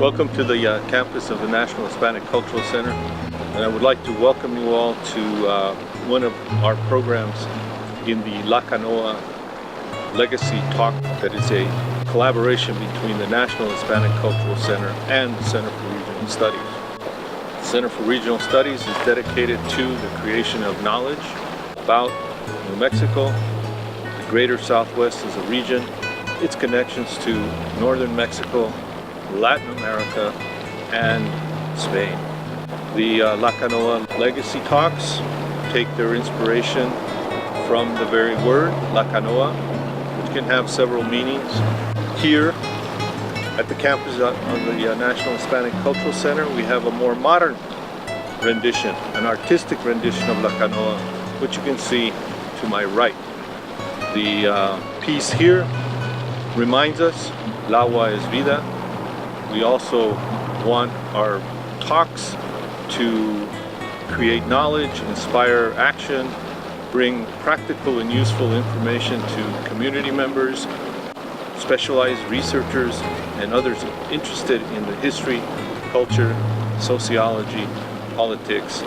Welcome to the campus of the National Hispanic Cultural Center, and I would like to welcome you all to one of our programs in the La Canoa Legacy Talk that is a collaboration between the National Hispanic Cultural Center and the Center for Regional Studies. The Center for Regional Studies is dedicated to the creation of knowledge about New Mexico, the greater Southwest as a region, its connections to northern Mexico, Latin America, and Spain. The La Canoa Legacy Talks take their inspiration from the very word La Canoa, which can have several meanings. Here at the campus of the National Hispanic Cultural Center, we have a more modern rendition, an artistic rendition of La Canoa, which you can see to my right. The piece here reminds us, el agua es vida. We also want our talks to create knowledge, inspire action, bring practical and useful information to community members, specialized researchers, and others interested in the history, culture, sociology, politics,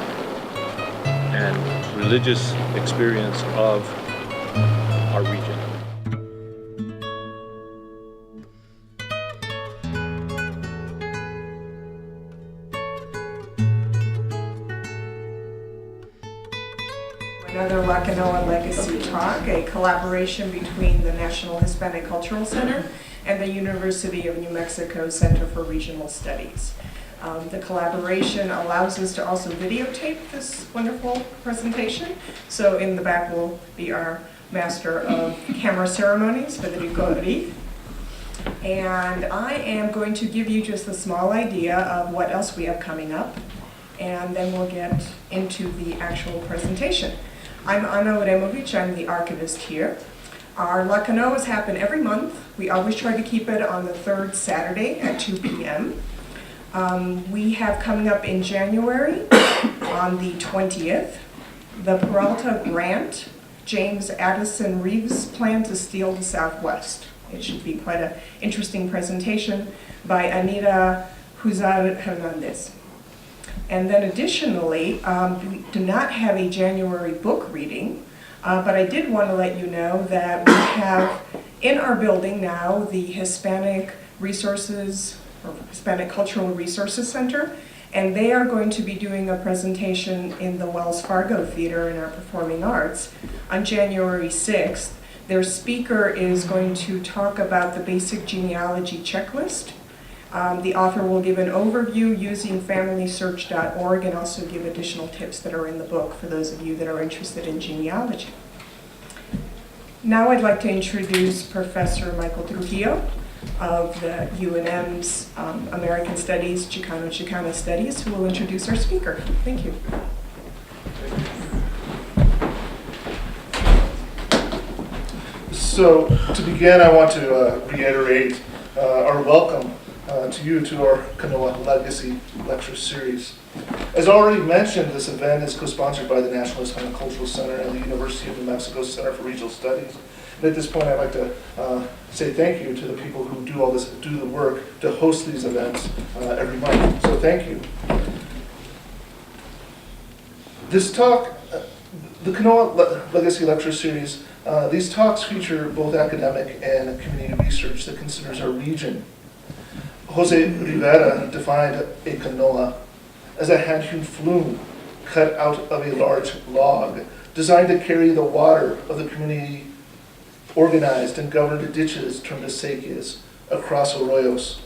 and religious experience of our region. Another La Canoa Legacy Talk, a collaboration between the National Hispanic Cultural Center and the University of New Mexico Center for Regional Studies. The collaboration allows us to also videotape this wonderful presentation. So in the back will be our master of camera ceremonies for the Gurule. And I am going to give you just a small idea of what else we have coming up, and then we'll get into the actual presentation. I'm Ana Uremovich, I'm the archivist here. Our La Canoas happen every month. We always try to keep it on the third Saturday at 2 p.m. We have coming up in January, on the 20th, the Peralta Grant, James Addison Reeves' Plan to Steal the Southwest. It should be quite an interesting presentation by Anita Huzar Hernandez. And then additionally, we do not have a January book reading, but I did want to let you know that we have in our building now the Hispanic Resources, or Hispanic Cultural Resources Center, and they are going to be doing a presentation in the Wells Fargo Theater in our Performing Arts on January 6th. Their speaker is going to talk about the basic genealogy checklist. The author will give an overview using familysearch.org and also give additional tips that are in the book for those of you that are interested in genealogy. Now I'd like to introduce Professor Michael Trujillo of the UNM's American Studies, Chicano Studies, who will introduce our speaker. Thank you. So to begin, I want to reiterate our welcome to you to our Canoa Legacy Lecture Series. As already mentioned, this event is co-sponsored by the National Hispanic Cultural Center and the University of New Mexico Center for Regional Studies. And at this point, I'd like to say thank you to the people who do the work to host these events every month. So thank you. This talk, the Canoa Legacy Lecture Series, these talks feature both academic and community research that considers our region. Jose Rivera defined a canoa as a hand-hewn flume cut out of a large log, designed to carry the water of the community organized and governed ditches termed acequias across arroyos.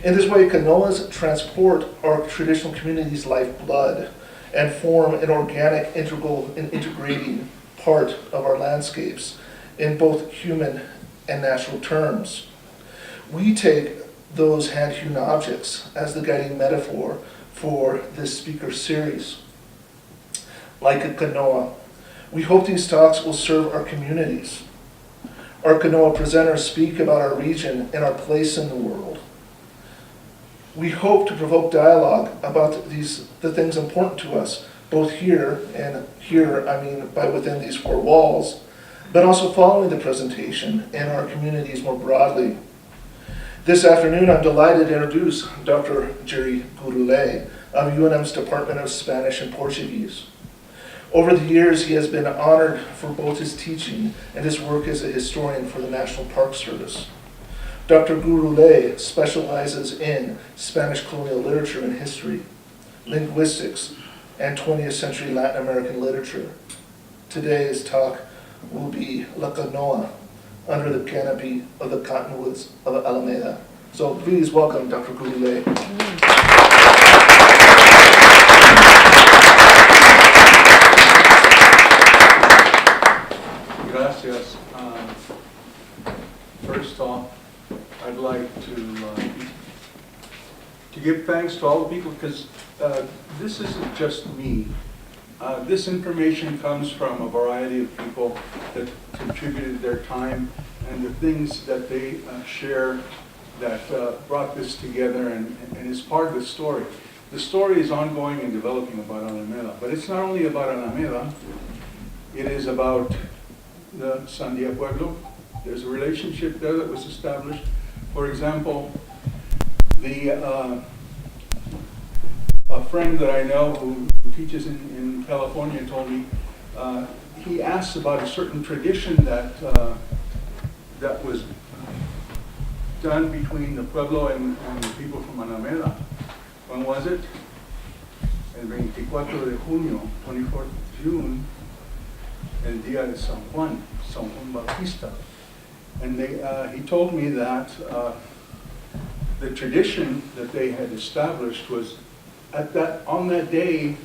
In this way, canoas transport our traditional community's lifeblood and form an organic, integral, and integrating part of our landscapes in both human and natural terms. We take those hand-hewn objects as the guiding metaphor for this speaker series. Like a canoa, we hope these talks will serve our communities. Our canoa presenters speak about our region and our place in the world. We hope to provoke dialogue about the things important to us, both here, and here I mean by within these four walls, but also following the presentation and our communities more broadly. This afternoon, I'm delighted to introduce Dr. Jerry Gurule of UNM's Department of Spanish and Portuguese. Over the years, he has been honored for both his teaching and his work as a historian for the National Park Service. Dr. Gurule specializes in Spanish colonial literature and history, linguistics, and 20th century Latin American literature. Today's talk will be La Canoa, under the canopy of the Cottonwoods of Alameda. So please welcome Dr. Gurule. Gracias. First off, I'd like to give thanks to all the people, because this isn't just me. This information comes from a variety of people that contributed their time and the things that they share that brought this together and is part of the story. The story is ongoing and developing about Alameda, but it's not only about Alameda, it is about the Sandía Pueblo. There's a relationship there that was established. For example, a friend that I know who teaches in California told me he asked about a certain tradition that was done between the Pueblo and the people from Alameda. When was it? El 24 de junio, 24th of June, el día de San Juan Bautista. And he told me that the tradition that they had established was on that day,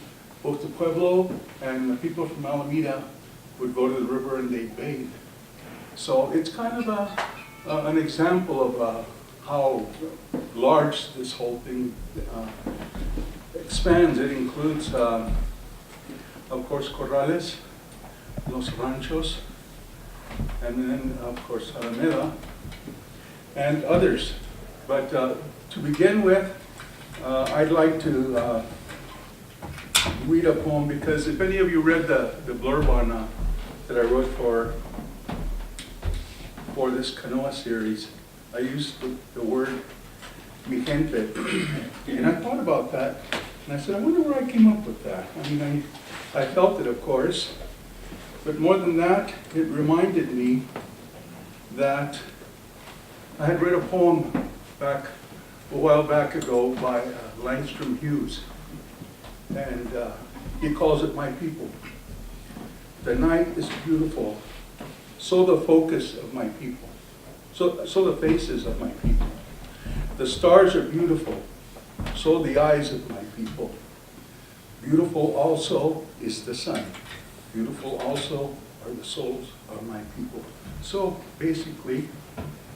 both the Pueblo and the people from Alameda would go to the river and they'd bathe. So it's kind of an example of how large this whole thing expands. It includes, of course, Corrales, Los Ranchos, and then, of course, Alameda, and others. But to begin with, I'd like to read a poem, because if any of you read the blurb on that I wrote for this canoa series, I used the word mi gente, and I thought about that, and I said, I wonder where I came up with that. I mean, I felt it, of course, but more than that, it reminded me that I had read a poem a while back ago by Langstrom Hughes, and he calls it My People. The night is beautiful, so the focus of my people, so the faces of my people. The stars are beautiful, so the eyes of my people. Beautiful also is the sun. Beautiful also are the souls of my people. So basically,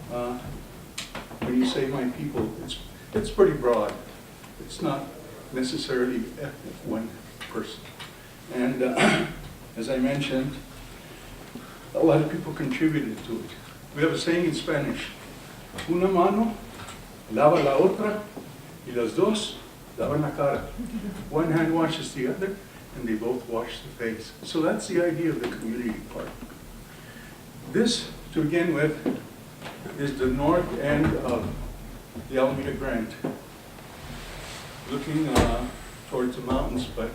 when you say my people, it's pretty broad. It's not necessarily ethnic, one person. And as I mentioned, a lot of people contributed to it. We have a saying in Spanish, una mano lava la otra y las dos lavan la cara. One hand washes the other and they both wash the face. So that's the idea of the community part. This, to begin with, is the north end of the Alameda Grant, looking towards the mountains, but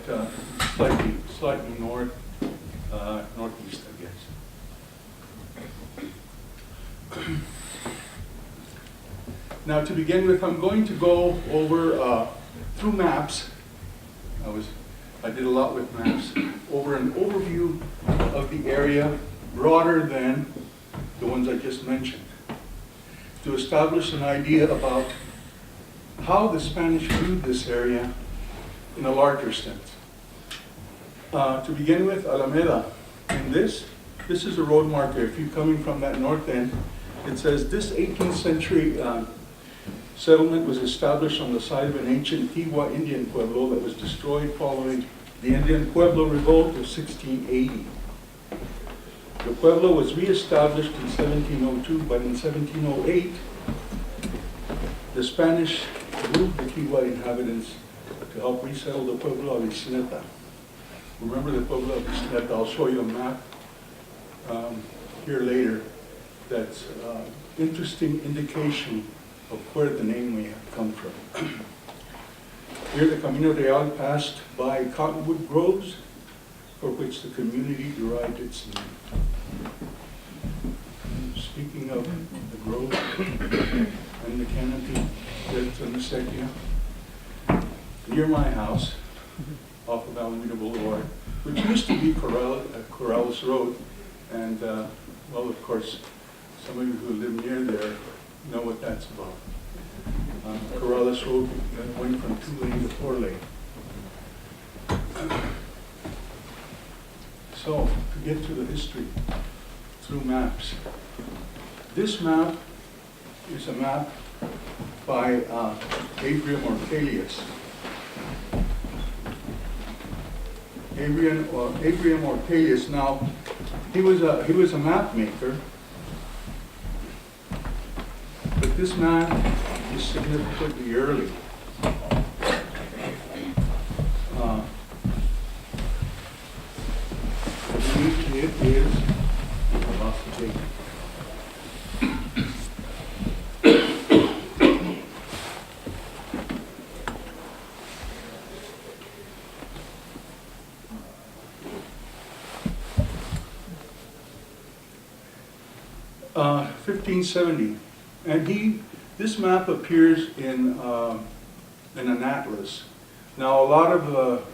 slightly northeast, I guess. Now, to begin with, I'm going to go over through maps. I did a lot with maps, over an overview of the area, broader than the ones I just mentioned, to establish an idea about how the Spanish viewed this area in a larger sense. To begin with, Alameda. And this is a road marker. If you're coming from that north end, it says this 18th century settlement was established on the site of an ancient Tiwa Indian pueblo that was destroyed following the Indian Pueblo revolt of 1680. The pueblo was reestablished in 1702, but in 1708, the Spanish moved the Tiwa inhabitants to help resettle the Pueblo of Isleta. Remember the Pueblo of Isleta? I'll show you a map here later that's interesting indication of where the name may have come from. Here the Camino Real passed by cottonwood groves, for which the community derived its name. Speaking of the grove and the canopy that's on the Sequia, near my house, off of Alameda Boulevard, which used to be Corrales Road, and well, of course, some of you who live near there know what that's about. Corrales Road went from 2-lane to 4-lane. So, to get to the history through maps. This map is a map by Abraham Ortelius. Abraham Ortelius. Now, he was a map maker, but this map is significantly early. It is. I lost the tape. Uh, 1570, and this map appears in an atlas. Now, a lot of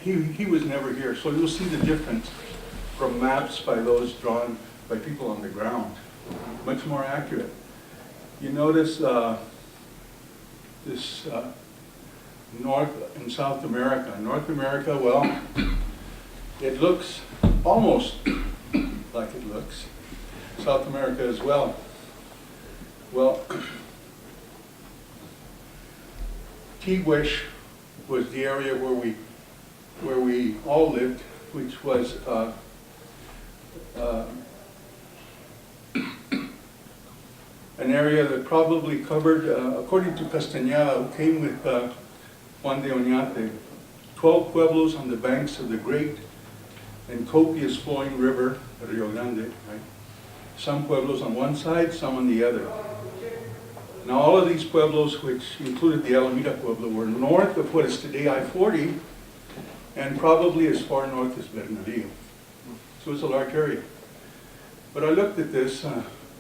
he was never here, so you'll see the difference from maps by those drawn by people on the ground. Much more accurate. You notice this North and South America. North America, well, it looks almost like it looks. South America as well. Well, Tiguex was the area where we all lived, which was an area that probably covered, according to Castañeda, who came with Juan de Oñate, 12 pueblos on the banks of the great and copious flowing river, the Río Grande, right? Some pueblos on one side, some on the other. Now all of these pueblos, which included the Alameda Pueblo, were north of what is today I-40, and probably as far north as Bernalillo. So it's a large area. But I looked at this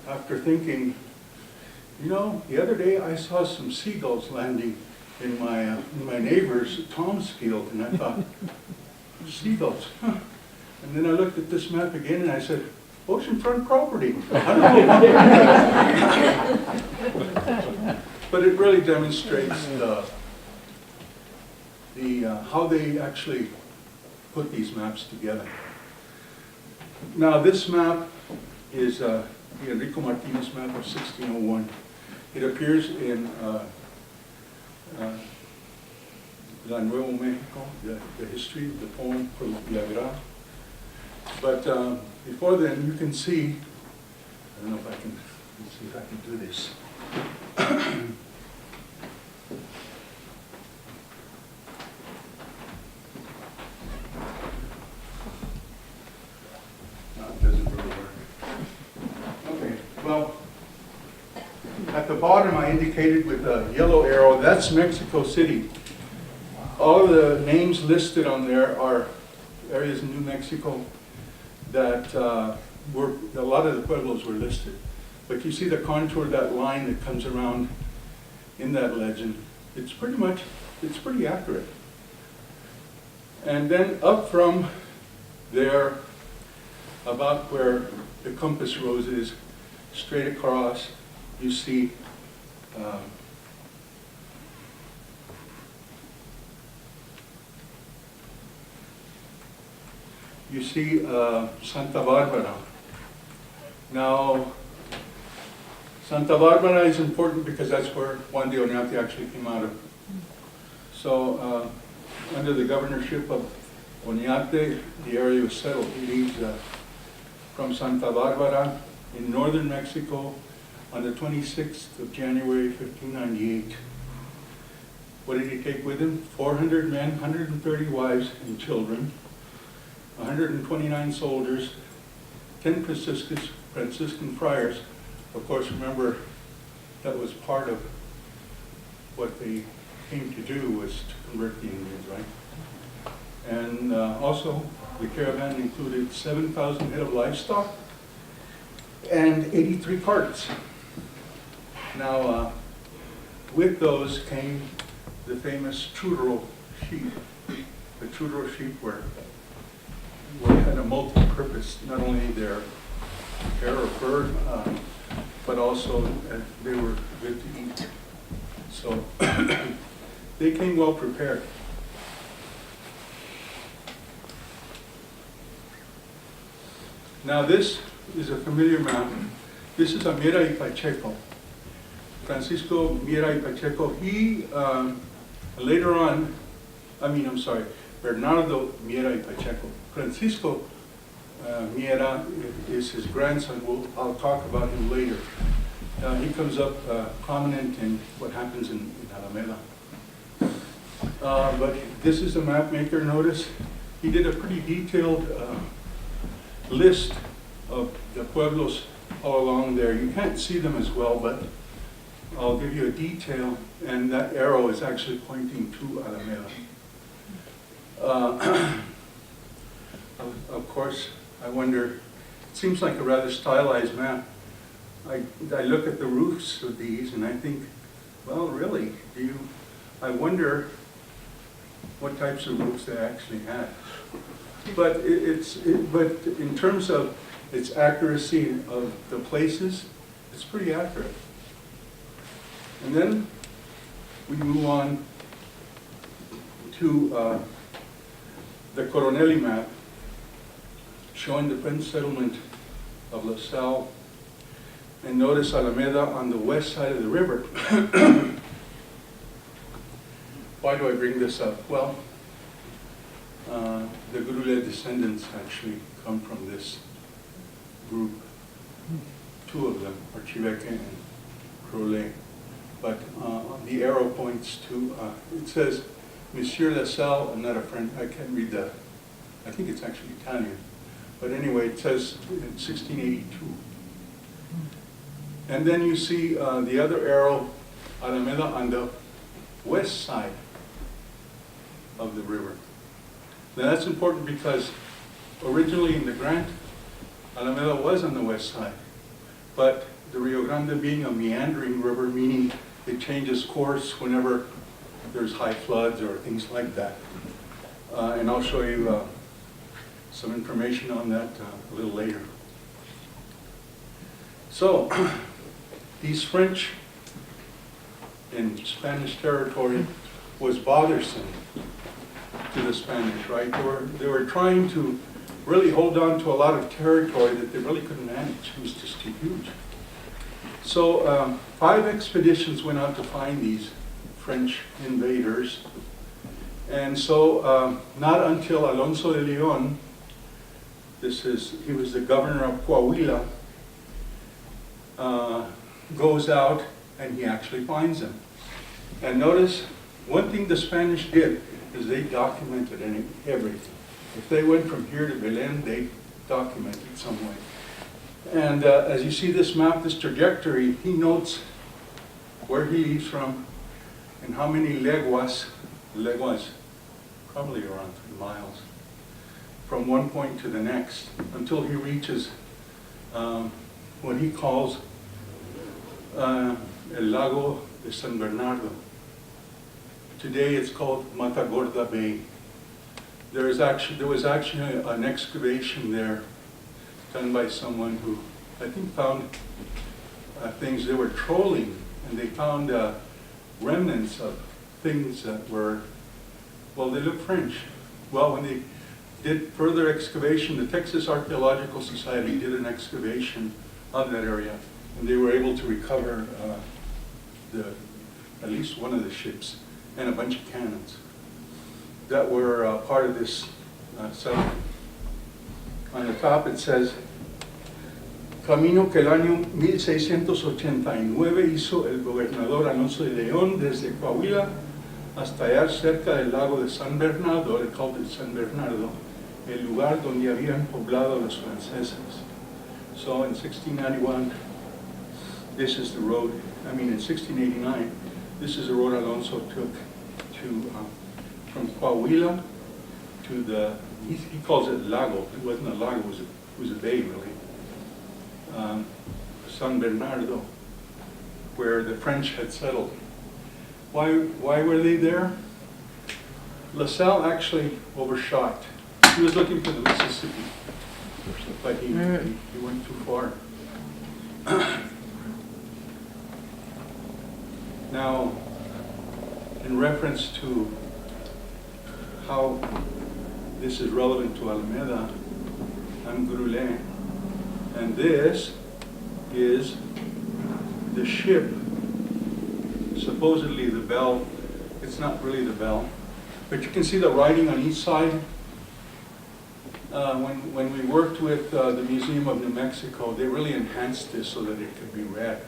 after thinking, you know, the other day I saw some seagulls landing in my neighbor's Tom's field, and I thought, seagulls, huh? And then I looked at this map again and I said, oceanfront property. I don't know. But it really demonstrates how they actually put these maps together. Now this map is the Enrico Martinez map of 1601. It appears in La Nuevo Mexico, the history of the poem from Villagra. But before then, you can see, I don't know if I can, let's see if I can do this. No, it doesn't really work. Okay, well, at the bottom I indicated with a yellow arrow, that's Mexico City. All of the names listed on there are areas in New Mexico that a lot of the pueblos were listed. But you see the contour of that line that comes around in that legend. It's pretty accurate. And then up from there, about where the compass rose is, straight across, you see Santa Barbara. Now, Santa Barbara is important because that's where Juan de Oñate actually came out of. So, under the governorship of Oñate, the area was settled. He leaves from Santa Barbara in northern Mexico on the 26th of January, 1598. What did he take with him? 400 men, 130 wives and children, 129 soldiers, 10 Franciscan friars. Of course, remember, that was part of what they came to do, was to convert the Indians, right? And also, the caravan included 7,000 head of livestock and 83 carts. Now, with those came the famous Trudero sheep. The Trudero sheep were had a multi-purpose, not only their hair or fur, but also they were good to eat. So they came well prepared. Now this is a familiar map. This is a Miera y Pacheco. Francisco Miera y Pacheco. He, later on, Bernardo Miera y Pacheco. Francisco Miera is his grandson. I'll talk about him later. He comes up prominent in what happens in Alameda. But this is a map maker. Notice he did a pretty detailed list of the pueblos all along there. You can't see them as well, but I'll give you a detail, and that arrow is actually pointing to Alameda. Of course, I wonder, it seems like a rather stylized map. I look at the roofs of these and I think, well, really, I wonder what types of roofs they actually had. But but in terms of its accuracy of the places, it's pretty accurate. And then we move on to the Coronelli map, showing the French settlement of La Salle. And notice Alameda on the west side of the river. Why do I bring this up? Well, the Gurule descendants actually come from this group. Two of them are Chiveque and Gurule. But the arrow points to, it says, Monsieur La Salle, I'm not a French, I can't read that. I think it's actually Italian. But anyway, it says in 1682. And then you see the other arrow, Alameda, on the west side of the river. Now that's important because originally in the grant, Alameda was on the west side. But the Río Grande being a meandering river, meaning it changes course whenever there's high floods or things like that. And I'll show you some information on that a little later. So, these French in Spanish territory was bothersome to the Spanish, right? They were trying to really hold on to a lot of territory that they really couldn't manage. It was just too huge. So 5 expeditions went out to find these French invaders. And so not until Alonso de Leon, he was the governor of Coahuila, goes out and he actually finds them. And notice, one thing the Spanish did is they documented everything. If they went from here to Belen, they documented some way. And as you see this map, this trajectory, he notes where he leaves from and how many leguas, probably around 3 miles, from one point to the next, until he reaches what he calls El Lago de San Bernardo. Today it's called Matagorda Bay. There was actually an excavation there done by someone who, I think, found things. They were trolling, and they found remnants of things that were, well, they look French. Well, when they did further excavation, the Texas Archaeological Society did an excavation of that area, and they were able to recover at least one of the ships and a bunch of cannons that were part of this settlement. On the top it says, camino que el año 1689 hizo el gobernador Alonso de León desde Coahuila hasta hallar cerca del lago de San Bernardo, they called it San Bernardo, el lugar donde habían poblado los franceses. So in 1691, this is the road in 1689, this is the road Alonso took to, from Coahuila to the, he calls it Lago. It wasn't a lago, it was a bay, really. San Bernardo, where the French had settled. Why were they there? La Salle actually overshot. He was looking for the Mississippi, but he went too far. Now, in reference to how this is relevant to Alameda, I'm Gurule, and this is the ship, supposedly the bell. It's not really the bell, but you can see the writing on each side. When we worked with the Museum of New Mexico, they really enhanced this so that it could be read.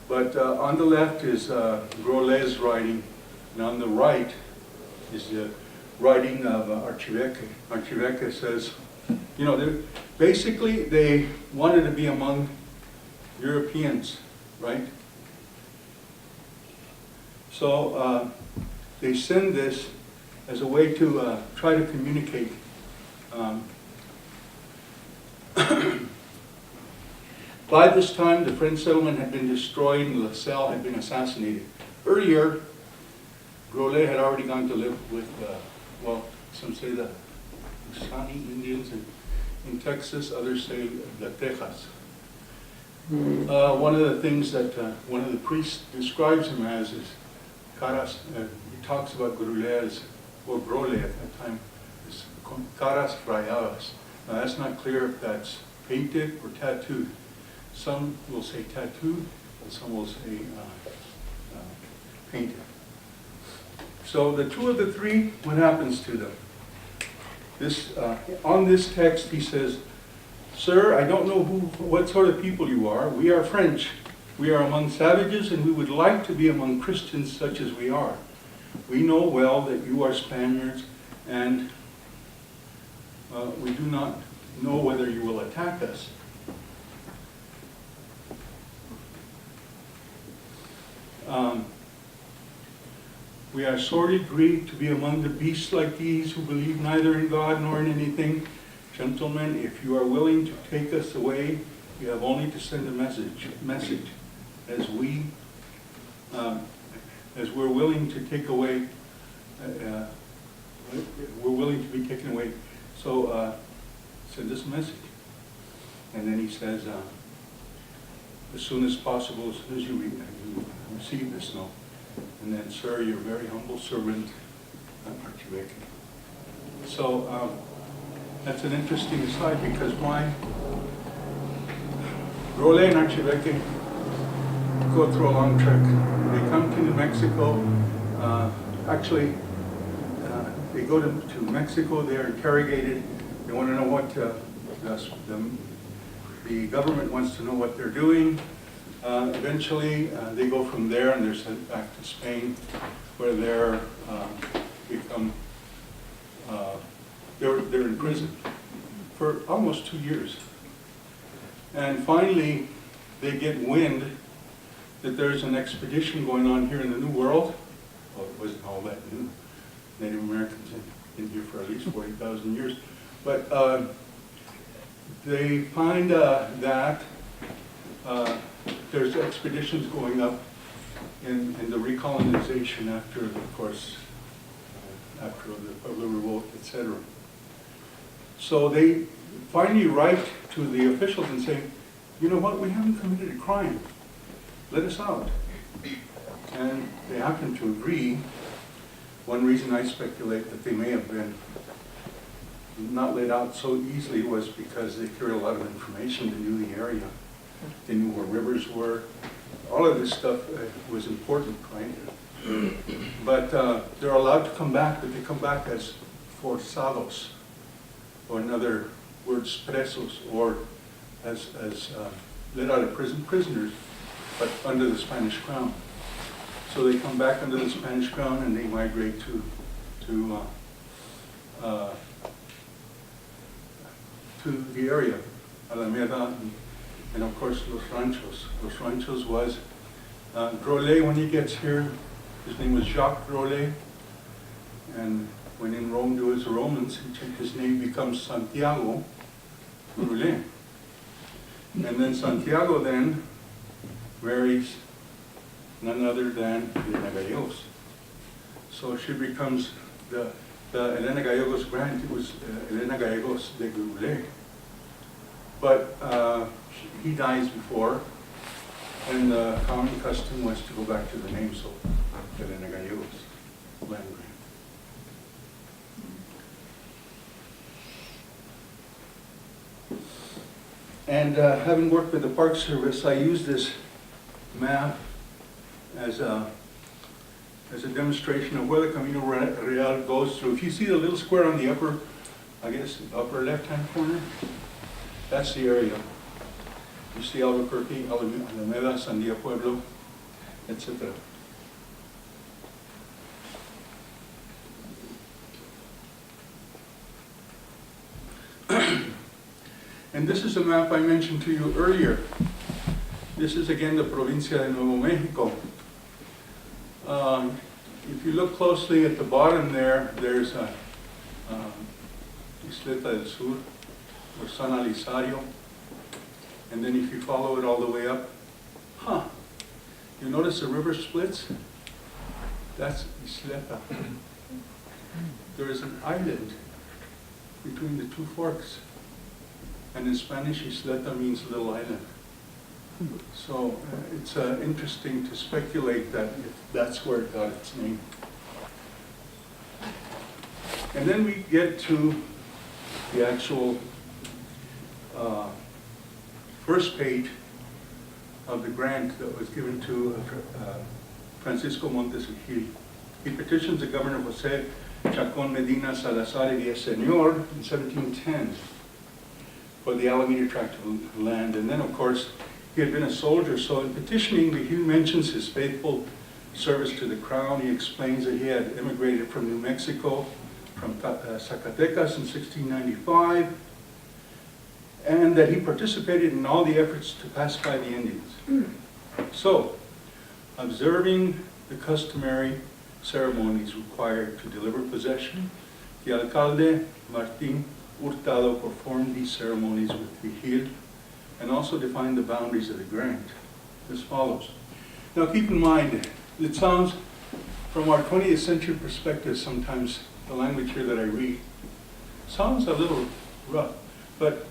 But on the left is Grule's writing, and on the right is the writing of Archiveque. Archiveque says, you know, basically they wanted to be among Europeans, right? So they send this as a way to try to communicate. By this time, the French settlement had been destroyed and La Salle had been assassinated. Earlier, Gurule had already gone to live with, well, some say the Usani Indians in Texas, others say the Tejas. One of the things that one of the priests describes him as is caras. He talks about Gurule as, or Gurule at that time, as caras rayadas. Now that's not clear if that's painted or tattooed. Some will say tattooed, and some will say painted. So the two of the three, what happens to them? This on this text he says, "Sir, I don't know what sort of people you are. We are French. We are among savages, and we would like to be among Christians such as we are. We know well that you are Spaniards, and we do not know whether you will attack us." We are sorely grieved to be among the beasts like these who believe neither in God nor in anything. Gentlemen, if you are willing to take us away, you have only to send a message as we're willing to take away, we're willing to be taken away. So send us a message. And then he says, as soon as possible, as soon as you receive this note. And then, "Sir, your very humble servant, Archiveque." So that's an interesting aside, because why? Gurule and Archiveque go through a long trek. They come to New Mexico. Actually, they go to Mexico. They are interrogated. They want to know what the government wants to know what they're doing. Eventually, they go from there and they're sent back to Spain, where they're in prison for almost 2 years. And finally, they get wind that there's an expedition going on here in the New World. Well, it wasn't all that new. Native Americans have been here for at least 40,000 years. But they find that there's expeditions going up in the recolonization after, of course, after the revolt, etc. So they finally write to the officials and say, "You know what, we haven't committed a crime. Let us out." And they happen to agree. One reason I speculate that they may have been not let out so easily was because they carried a lot of information. They knew the area. They knew where rivers were. All of this stuff was important, right? But they're allowed to come back, but they come back as forzados, or in other words, presos, or as let out of prison, prisoners, but under the Spanish crown. So they come back under the Spanish crown and they migrate to the area, Alameda, and of course Los Ranchos. Los Ranchos was Gurule, when he gets here, his name was Jacques Gurule, and when in Rome do his Romans, his name becomes Santiago Gurule. And then Santiago then marries none other than Elena Gallegos. So she becomes the Elena Gallegos grant. It was Elena Gallegos de Gurule. But he dies before, and the common custom was to go back to the name, so Elena Gallegos land grant. And having worked with the Park Service, I used this map as a demonstration of where the Camino Real goes through. If you see the little square on the upper, I guess, upper left-hand corner, that's the area. You see Albuquerque, Alameda, Sandía Pueblo, etc. And this is a map I mentioned to you earlier. This is again the Provincia de Nuevo Mexico. If you look closely at the bottom there, there's Isleta del Sur, or San Alisario. And then if you follow it all the way up, you notice the river splits? That's Isleta. There is an island between the two forks. And in Spanish, Isleta means little island. So it's interesting to speculate that if that's where it got its name. And then we get to the actual first page of the grant that was given to Francisco Montes Gil. He petitions the governor Jose Chacon Medina Salazar y Villaseñor in 1710 for the Alameda tract of land. And then, of course, he had been a soldier, so in petitioning, he mentions his faithful service to the crown. He explains that he had immigrated from New Mexico, from Zacatecas in 1695, and that he participated in all the efforts to pacify the Indians. So, observing the customary ceremonies required to deliver possession, the alcalde Martín Hurtado performed these ceremonies with Vigil and also defined the boundaries of the grant as follows. Now keep in mind, it sounds, from our 20th century perspective sometimes, the language here that I read, sounds a little rough, but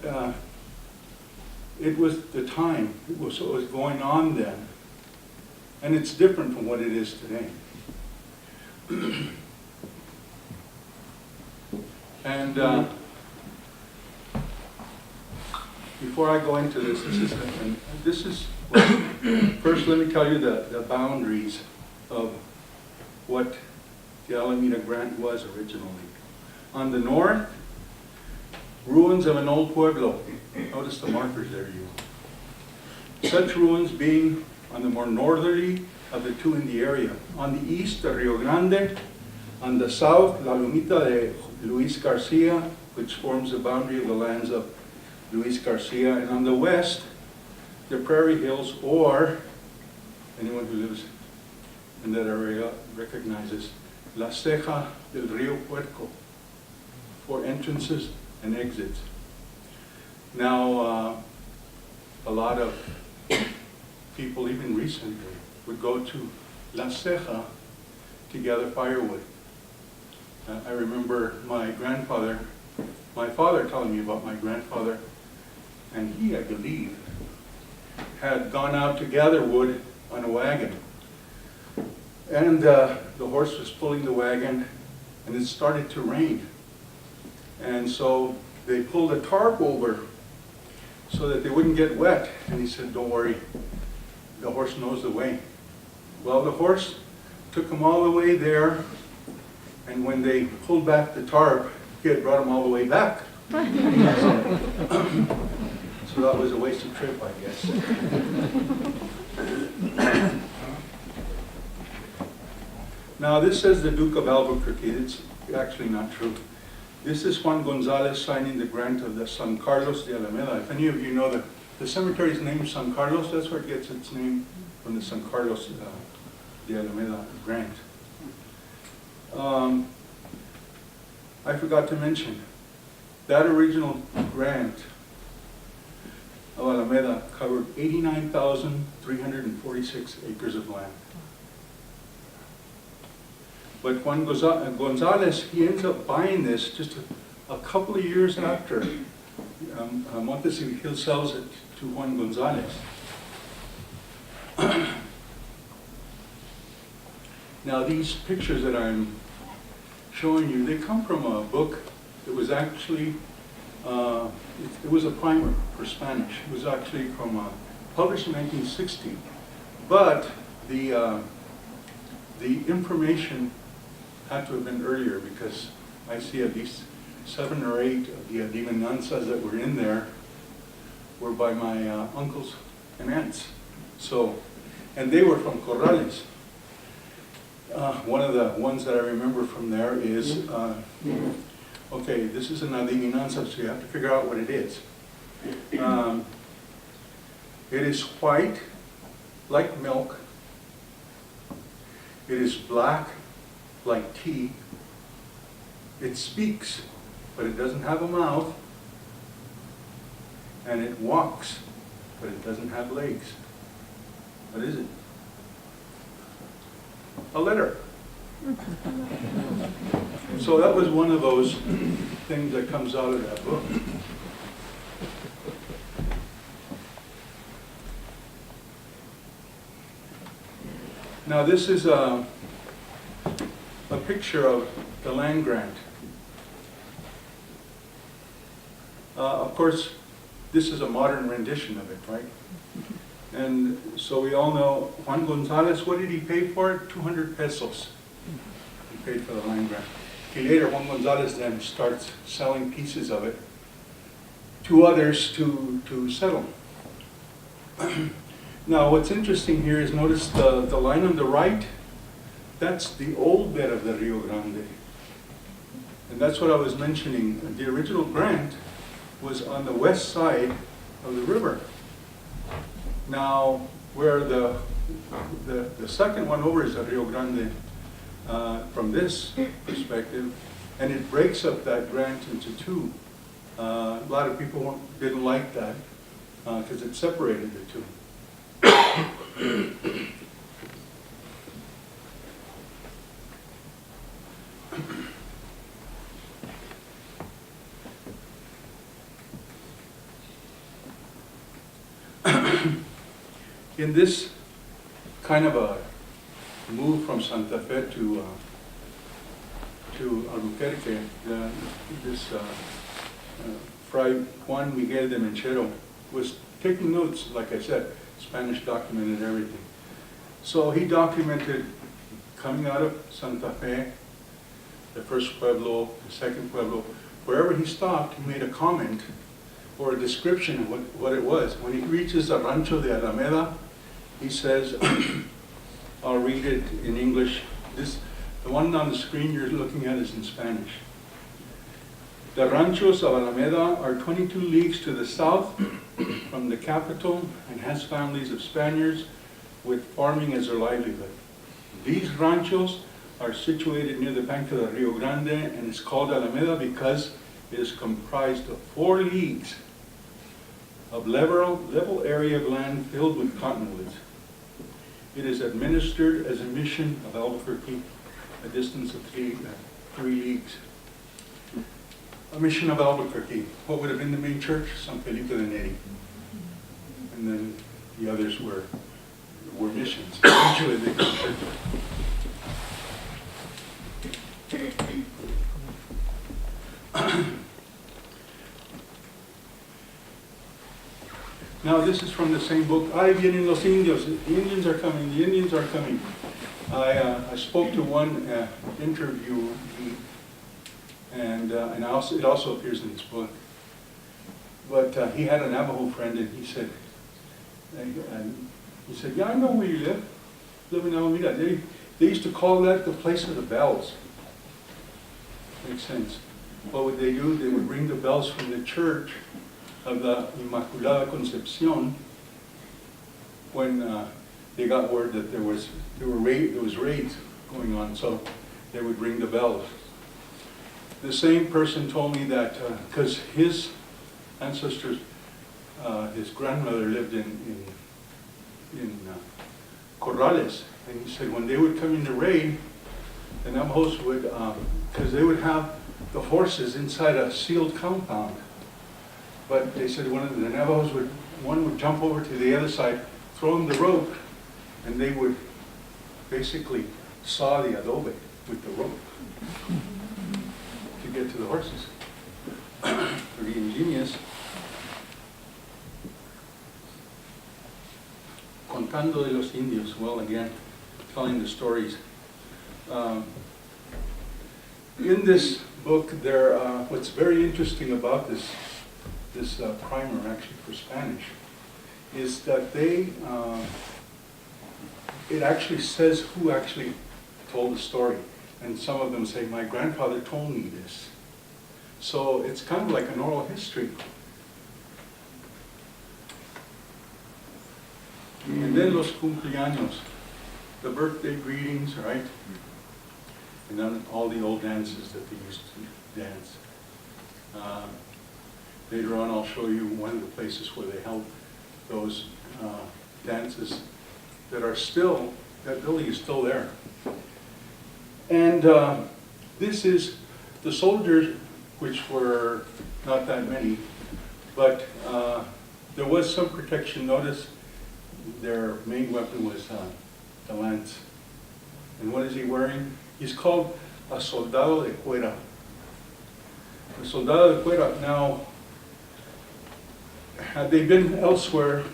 it was the time, it was what was going on then, and it's different from what it is today. And before I go into this, first let me tell you the boundaries of what the Alameda Grant was originally. On the north, ruins of an old pueblo. Notice the markers there, you. Such ruins being on the more northerly of the two in the area. On the east, the Río Grande. On the south, La Lomita de Luis Garcia, which forms the boundary of the lands of Luis Garcia. And on the west, the Prairie Hills, or anyone who lives in that area recognizes La Ceja del Río Puerco, for entrances and exits. Now, a lot of people, even recently, would go to La Ceja to gather firewood. I remember my father telling me about my grandfather, and he, I believe, had gone out to gather wood on a wagon. And the horse was pulling the wagon, and it started to rain. And so they pulled a tarp over so that they wouldn't get wet. And he said, "Don't worry, the horse knows the way." Well, the horse took him all the way there, and when they pulled back the tarp, he had brought him all the way back. So that was a wasted trip, I guess. Now this says the Duke of Albuquerque. It's actually not true. This is Juan Gonzalez signing the grant of the San Carlos de Alameda. If any of you know The cemetery is named San Carlos. That's where it gets its name, from the San Carlos de Alameda grant. I forgot to mention, that original grant of Alameda covered 89,346 acres of land. But Juan Gonzalez, he ends up buying this just a couple of years after Montecito sells it to Juan Gonzalez. Now these pictures that I'm showing you, they come from a book that was actually, it was a primer for Spanish. It was actually from, published in 1960. But the information had to have been earlier, because I see at least 7 or 8 of the adivinanzas that were in there were by my uncles and aunts. So, and they were from Corrales. One of the ones that I remember from there is, okay, this is an adivinanza, so you have to figure out what it is. It is white, like milk. It is black, like tea. It speaks, but it doesn't have a mouth. And it walks, but it doesn't have legs. What is it? A letter. So that was one of those things that comes out of that book. Now this is a picture of the land grant. Of course, this is a modern rendition of it, right? And so we all know Juan Gonzalez, what did he pay for it? 200 pesos. He paid for the land grant. Okay, later Juan Gonzalez then starts selling pieces of it to others to settle. Now what's interesting here is notice the line on the right, that's the old bed of the Rio Grande. And that's what I was mentioning. The original grant was on the west side of the river. Now, where the second one over is the Rio Grande from this perspective, and it breaks up that grant into two. A lot of people didn't like that because it separated the two. In this kind of a move from Santa Fe to Albuquerque, Fray Juan Miguel de Menchero was taking notes, like I said, Spanish documented everything. So he documented coming out of Santa Fe, the first pueblo, the second pueblo, wherever he stopped, he made a comment or a description of what it was. When he reaches the Rancho de Alameda, he says, I'll read it in English. The one on the screen you're looking at is in Spanish. The ranchos of Alameda are 22 leagues to the south from the capital and has families of Spaniards with farming as their livelihood. These ranchos are situated near the bank of the Rio Grande and is called Alameda because it is comprised of 4 leagues of level area of land filled with cottonwoods. It is administered as a mission of Albuquerque, a distance of 3 leagues. A mission of Albuquerque. What would have been the main church? San Felipe de Neri. And then the others were missions. Eventually they became churches. Now this is from the same book. Ay, vienen los indios. The Indians are coming. The Indians are coming. I spoke to one interviewee, and it also appears in this book. But he had a Navajo friend, and he said, yeah, I know where you live. Live in Alameda. They used to call that the place of the bells. Makes sense. What would they do? They would ring the bells from the church of the Inmaculada Concepcion when they got word that there was raids going on, so they would ring the bells. The same person told me that because his ancestors, his grandmother lived in Corrales, and he said when they would come in to raid, the Navajos would, because they would have the horses inside a sealed compound, but they said one of the Navajos would jump over to the other side, throw them the rope, and they would basically saw the adobe with the rope to get to the horses. Pretty ingenious. Contando de los indios, well, again, telling the stories. In this book, what's very interesting about this primer, actually for Spanish, is that it actually says who actually told the story. And some of them say, my grandfather told me this. So it's kind of like an oral history. And then los cumpleaños, the birthday greetings, right? And then all the old dances that they used to dance. Later on, I'll show you one of the places where they held those dances that building is still there. And this is the soldiers, which were not that many, but there was some protection. Notice their main weapon was the lance. And what is he wearing? He's called a soldado de cuera. A soldado de cuera. Now, had they been elsewhere,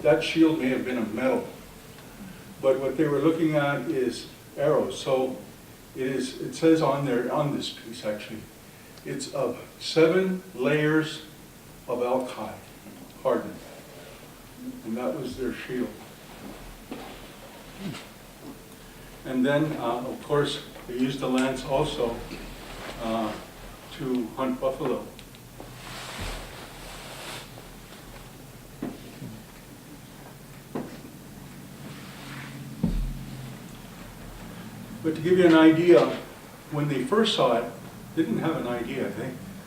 that shield may have been of metal. But what they were looking at is arrows. So it says on there, on this piece actually, it's of 7 layers of alkali, hardened. And that was their shield. And then, of course, they used the lance also to hunt buffalo. But to give you an idea, when they first saw it, they didn't have an idea.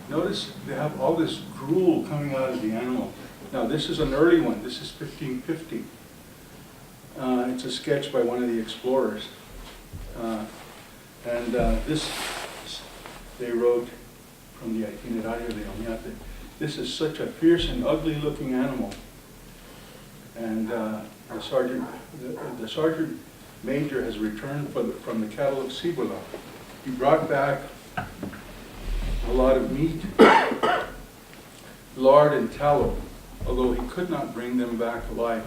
Notice they have all this gruel coming out of the animal. Now this is an early one. This is 1550. It's a sketch by one of the explorers. This they wrote from the Itinerario de Oñate. This is such a fierce and ugly looking animal. And the sergeant major has returned from the cattle of Cibola. He brought back a lot of meat, lard and tallow, although he could not bring them back alive.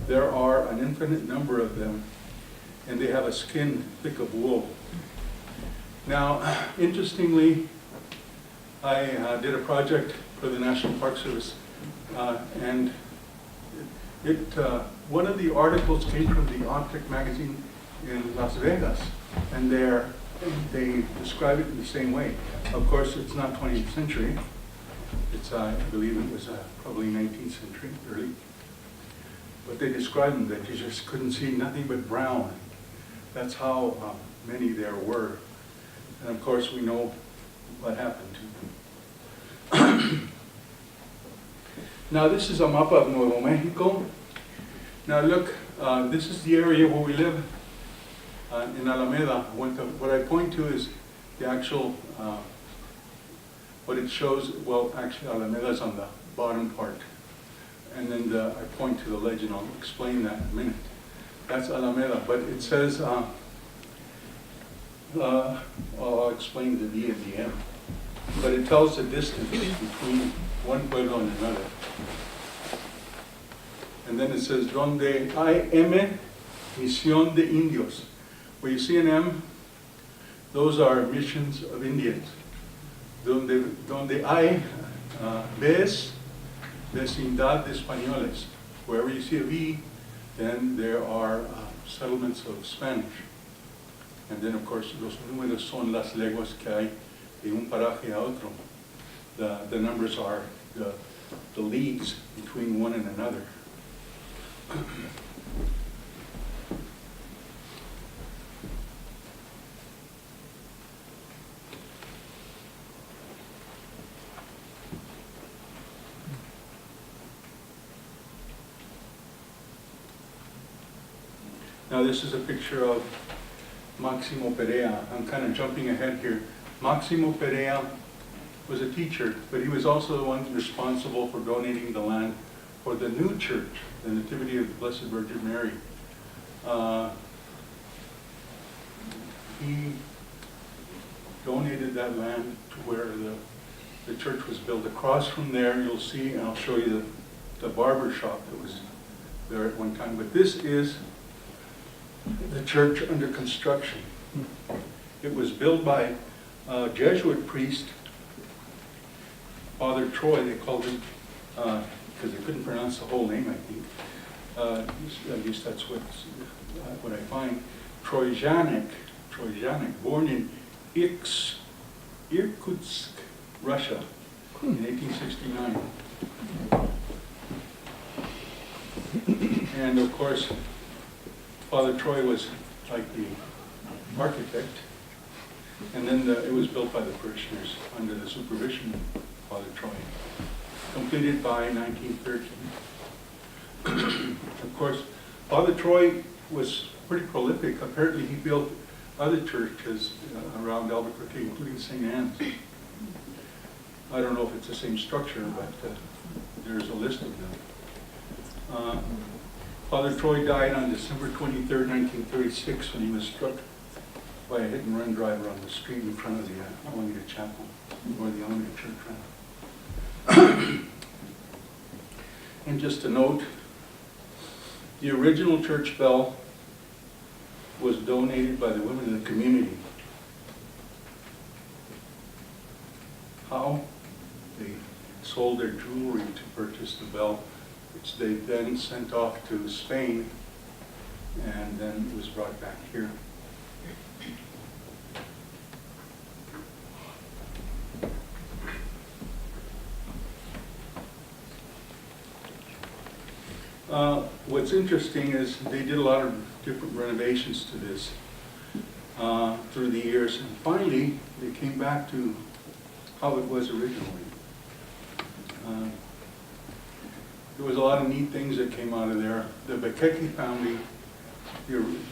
There are an infinite number of them, and they have a skin thick of wool. Now, interestingly, I did a project for the National Park Service, and one of the articles came from the Optic magazine in Las Vegas, and they describe it in the same way. Of course, it's not 20th century. It's, I believe it was probably 19th century, early. But they described them that you just couldn't see nothing but brown. That's how many there were. And of course, we know what happened to them. Now, this is a map of Nuevo Mexico. Now look, this is the area where we live in Alameda. What I point to is the actual, what it shows, well, actually Alameda is on the bottom part. And then I point to the legend. I'll explain that in a minute. That's Alameda, but it says, I'll explain the D at the end. But it tells the distance between one pueblo and another. And then it says, Donde hay M, Misión de Indios. Where you see an M, those are missions of Indians. Donde hay Ves, Vecindad de Españoles. Wherever you see a V, then there are settlements of Spanish. And then, of course, los números son las leguas que hay de un paraje a otro. the numbers are the leagues between one and another. Now this is a picture of Maximo Perea. I'm kind of jumping ahead here. Maximo Perea was a teacher, but he was also the one responsible for donating the land for the new church, the Nativity of the Blessed Virgin Mary. He donated that land to where the church was built. Across from there, you'll see, and I'll show you the barber shop that was there at one time. But this is the church under construction. It was built by a Jesuit priest, Father Troy, they called him, because they couldn't pronounce the whole name, I think. At least that's what I find. Trojanek, born in Irkutsk, Russia, in 1869. And of course, Father Troy was like the architect, and then it was built by the parishioners under the supervision of Father Troy. Completed by 1913. Of course, Father Troy was pretty prolific. Apparently he built other churches around Albuquerque, including St. Anne's. I don't know if it's the same structure, but there's a list of them. Father Troy died on December 23rd, 1936, when he was struck by a hit-and-run driver on the street in front of the Alameda Chapel, or the Alameda Church, rather. And just a note, the original church bell was donated by the women in the community. How? They sold their jewelry to purchase the bell, which they then sent off to Spain, and then it was brought back here. What's interesting is they did a lot of different renovations to this through the years, and finally they came back to how it was originally. There was a lot of neat things that came out of there. The Bekeke family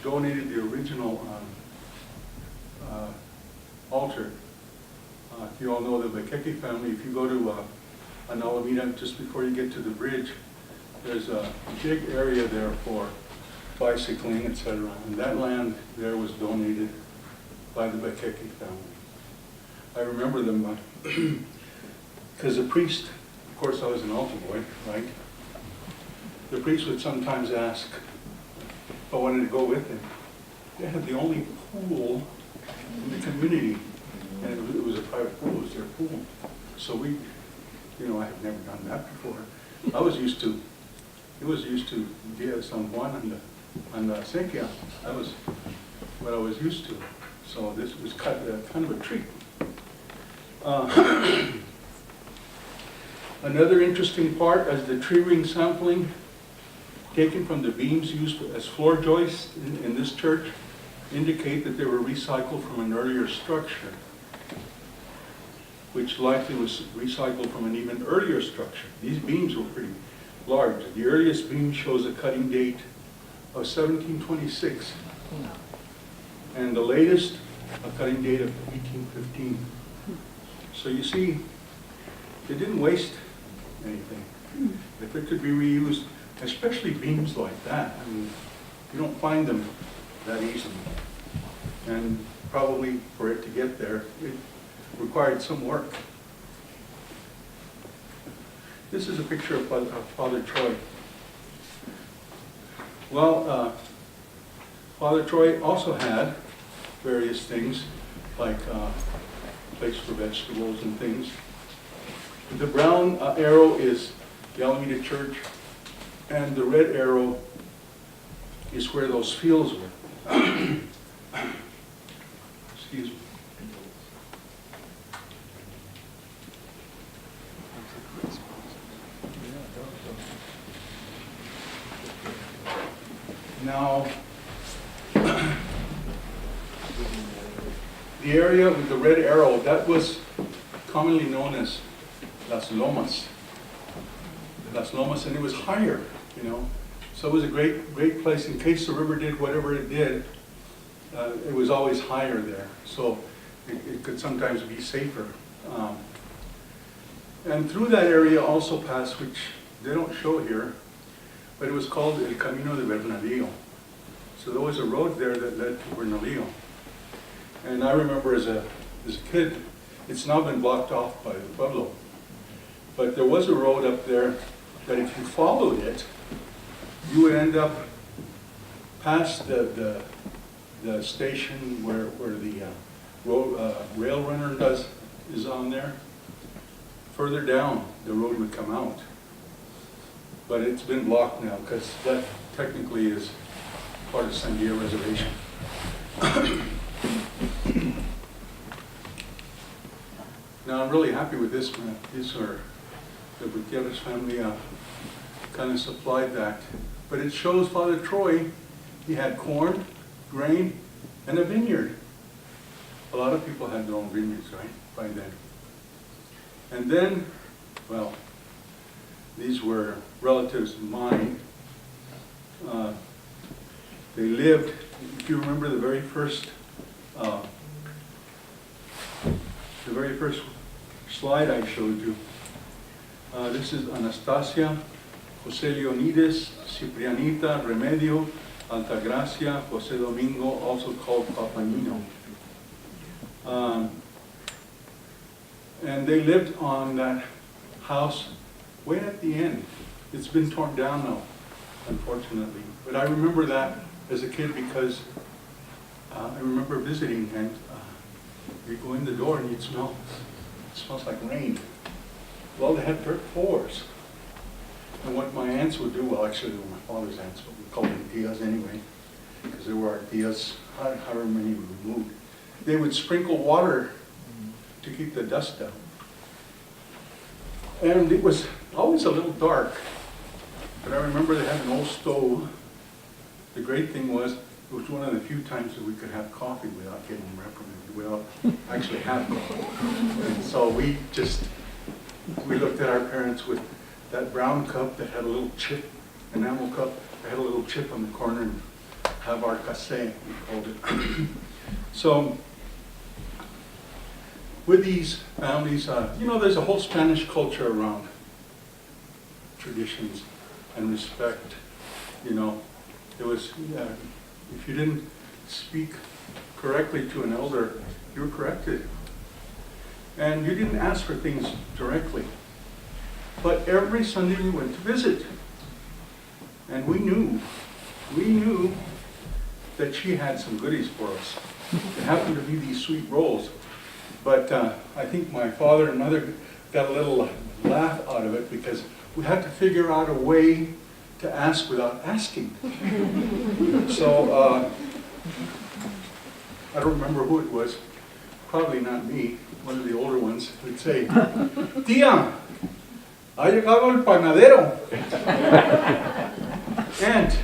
donated the original altar. If you all know the Bekeke family, if you go to an Alameda just before you get to the bridge, there's a big area there for bicycling, etc. And that land there was donated by the Bekeke family. I remember them because the priest, of course I was an altar boy, right? The priest would sometimes ask if I wanted to go with him. They had the only pool in the community, and it was a private pool, it was their pool. So we, I had never done that before. It was used to Dia San Juan and the Sequia. That was what I was used to. So this was kind of a treat. Another interesting part is the tree ring sampling taken from the beams used as floor joists in this church indicate that they were recycled from an earlier structure, which likely was recycled from an even earlier structure. These beams were pretty large. The earliest beam shows a cutting date of 1726, and the latest a cutting date of 1815. So you see, they didn't waste anything. If it could be reused, especially beams like that, I mean, you don't find them that easily. And probably for it to get there, it required some work. This is a picture of Father Troy. Well, Father Troy also had various things like place for vegetables and things. The brown arrow is the Alameda Church, and the red arrow is where those fields were. Excuse me. Now, the area with the red arrow, that was commonly known as Las Lomas. Las Lomas, and it was higher, you know. So it was a great place in case the river did whatever it did. It was always higher there, so it could sometimes be safer. And through that area also passed, which they don't show here, but it was called El Camino de Bernalillo. So there was a road there that led to Bernalillo. And I remember as a kid, it's now been blocked off by the Pueblo. But there was a road up there that if you followed it, you would end up past the station where the rail runner is on there. Further down, the road would come out. But it's been blocked now because that technically is part of Sandía Reservation. Now I'm really happy with this map. These are the Gutierrez family kind of supplied that. But it shows Father Troy, he had corn, grain, and a vineyard. A lot of people had their own vineyards, right, by then. And then, well, these were relatives of mine. They lived, if you remember the very first slide I showed you. This is Anastasia, Jose Leonides, Ciprianita, Remedio, Altagracia, Jose Domingo, also called Papanino. And they lived on that house way at the end. It's been torn down now, unfortunately. But I remember that as a kid because I remember visiting and you'd go in the door and you'd smell, it smells like rain. Well, they had dirt floors. And what my aunts would do, well, actually they were my father's aunts, but we called them tias anyway, because they were our tias, however many we removed. They would sprinkle water to keep the dust down. And it was always a little dark, but I remember they had an old stove. The great thing was, it was one of the few times that we could have coffee without getting reprimanded, without actually having coffee. And so we looked at our parents with that brown cup that had a little chip, enamel cup, that had a little chip on the corner, and have our cassé, we called it. So, with these families, you know, there's a whole Spanish culture around traditions and respect. You know, it was, if you didn't speak correctly to an elder, you were corrected. And you didn't ask for things directly. But every Sunday we went to visit. And we knew that she had some goodies for us. It happened to be these sweet rolls. But I think my father and mother got a little laugh out of it because we had to figure out a way to ask without asking. So I don't remember who it was, probably not me, one of the older ones would say, "Tía, ha llegado el panadero." And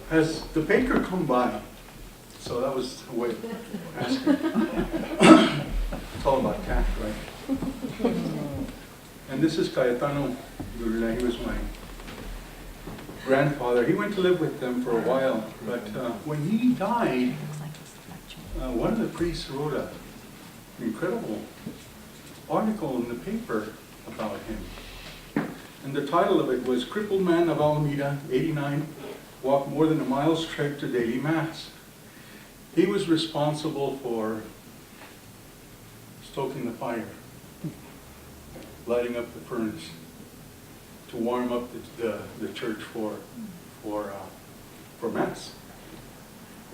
has the baker come by? So that was the way of asking. It's all about tact, right? And this is Cayetano Gurule. He was my grandfather. He went to live with them for a while, but when he died, one of the priests wrote an incredible article in the paper about him. And the title of it was "Crippled Man of Alameda, 89, walked more than a mile's trek to daily mass." He was responsible for stoking the fire, lighting up the furnace, to warm up the church for mass.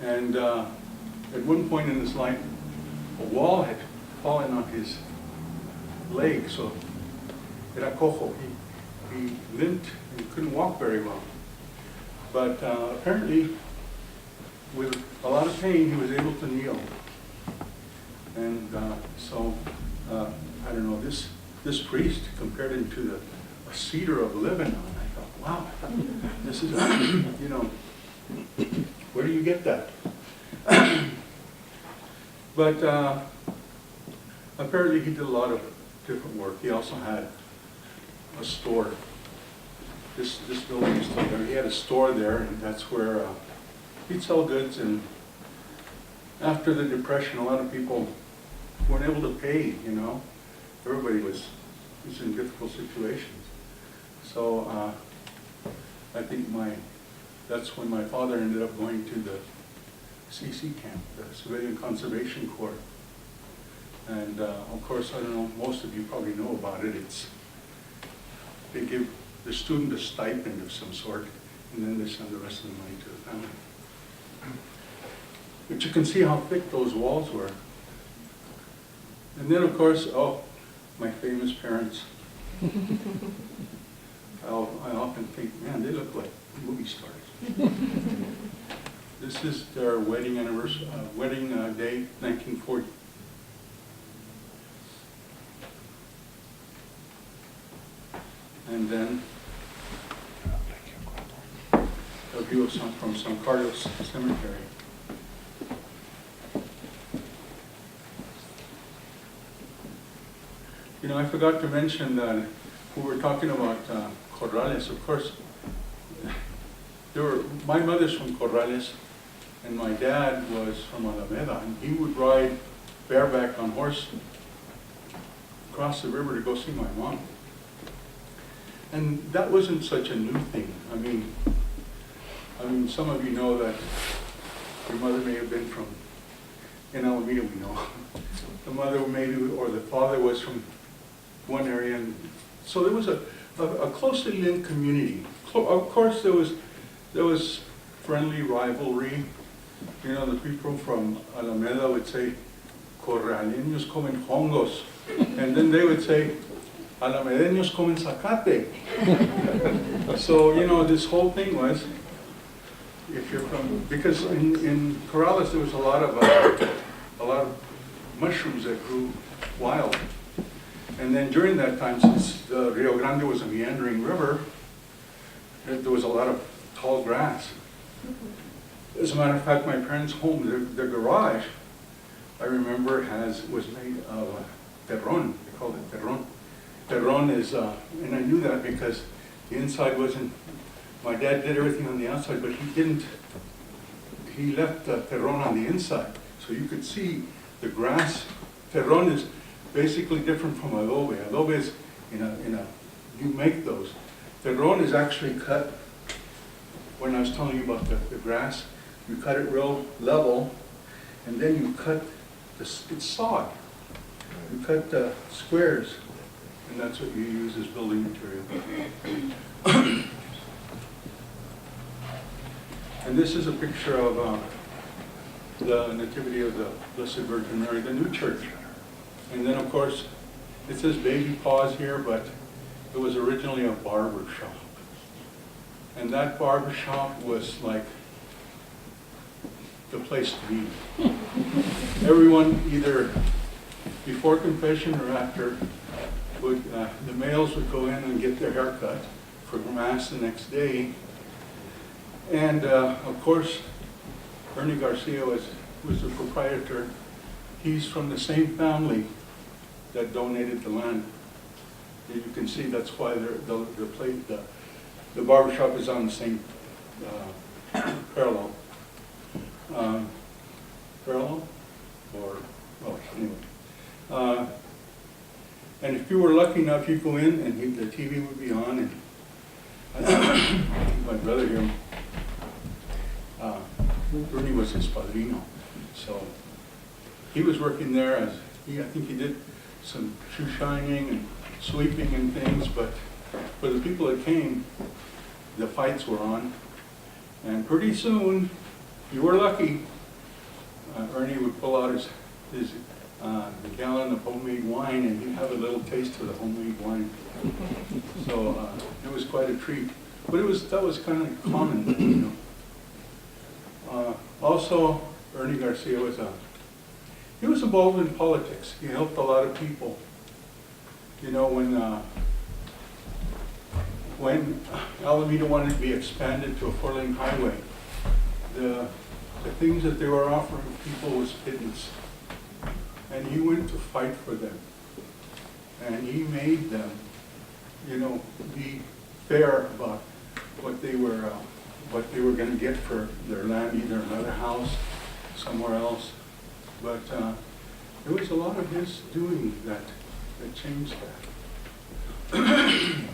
And at one point in his life, a wall had fallen on his leg, so era cojo. He limped and couldn't walk very well. But apparently, with a lot of pain, he was able to kneel. And so, I don't know, this priest compared him to a cedar of Lebanon. I thought, wow, is, you know, where do you get that? But apparently he did a lot of different work. He also had a store. This building is still there. He had a store there, and that's where he'd sell goods. And after the Depression, a lot of people weren't able to pay, you know. Everybody was in difficult situations. So I think that's when my father ended up going to the CC camp, the Civilian Conservation Corps. And of course, I don't know, most of you probably know about it. They give the student a stipend of some sort, and then they send the rest of the money to the family. But you can see how thick those walls were. And then of course, my famous parents. I often think, man, they look like movie stars. This is their wedding anniversary, wedding day, 1940. And then a view from San Carlos Cemetery. You know, I forgot to mention that we were talking about Corrales. Of course, my mother's from Corrales, and my dad was from Alameda, and he would ride bareback on horse across the river to go see my mom. And that wasn't such a new thing. I mean, some of you know that your mother may have been from, in Alameda we know, the mother maybe, or the father was from one area, and so there was a closely linked community. Of course, there was friendly rivalry. You know, the people from Alameda would say, "Corraleños comen hongos," and then they would say, "Alamedeños comen zacate." So you know, this whole thing was, if you're from, because in Corrales there was a lot of mushrooms that grew wild. And then during that time, since the Río Grande was a meandering river, there was a lot of tall grass. As a matter of fact, my parents' home, their garage, I remember was made of terron. They called it terron. Terron is, and I knew that because the inside wasn't, my dad did everything on the outside, but he left the terron on the inside. So you could see the grass. Terron is basically different from adobe. Adobe is you make those. Terron is actually cut, when I was telling you about the grass, you cut it real level, and then you cut, it's sawed. You cut the squares, and that's what you use as building material. And this is a picture of the Nativity of the Blessed Virgin Mary, the new church. And then, of course, it says baby paws here, but it was originally a barber shop. And that barber shop was like the place to be. Everyone, either before confession or after, the males would go in and get their hair cut for Mass the next day. And, of course, Ernie Garcia was the proprietor. He's from the same family that donated the land. You can see that's why the barbershop is on the same parallel. Parallel? Or, oh, anyway. And if you were lucky enough, you'd go in and the TV would be on, and my brother here, Ernie was his padrino. So he was working there I think he did some shoe shining and sweeping and things, but for the people that came, the fights were on. And pretty soon, if you were lucky, Ernie would pull out the gallon of homemade wine, and he'd have a little taste of the homemade wine. So it was quite a treat. But that was kind of common, you know. Also, Ernie Garcia he was involved in politics. He helped a lot of people. You know, when when Alameda wanted to be expanded to a 4-lane highway, the things that they were offering people was pittance. And he went to fight for them. And he made them, you know, be fair about what they were going to get for their land, either another house somewhere else. But there was a lot of his doing that changed that.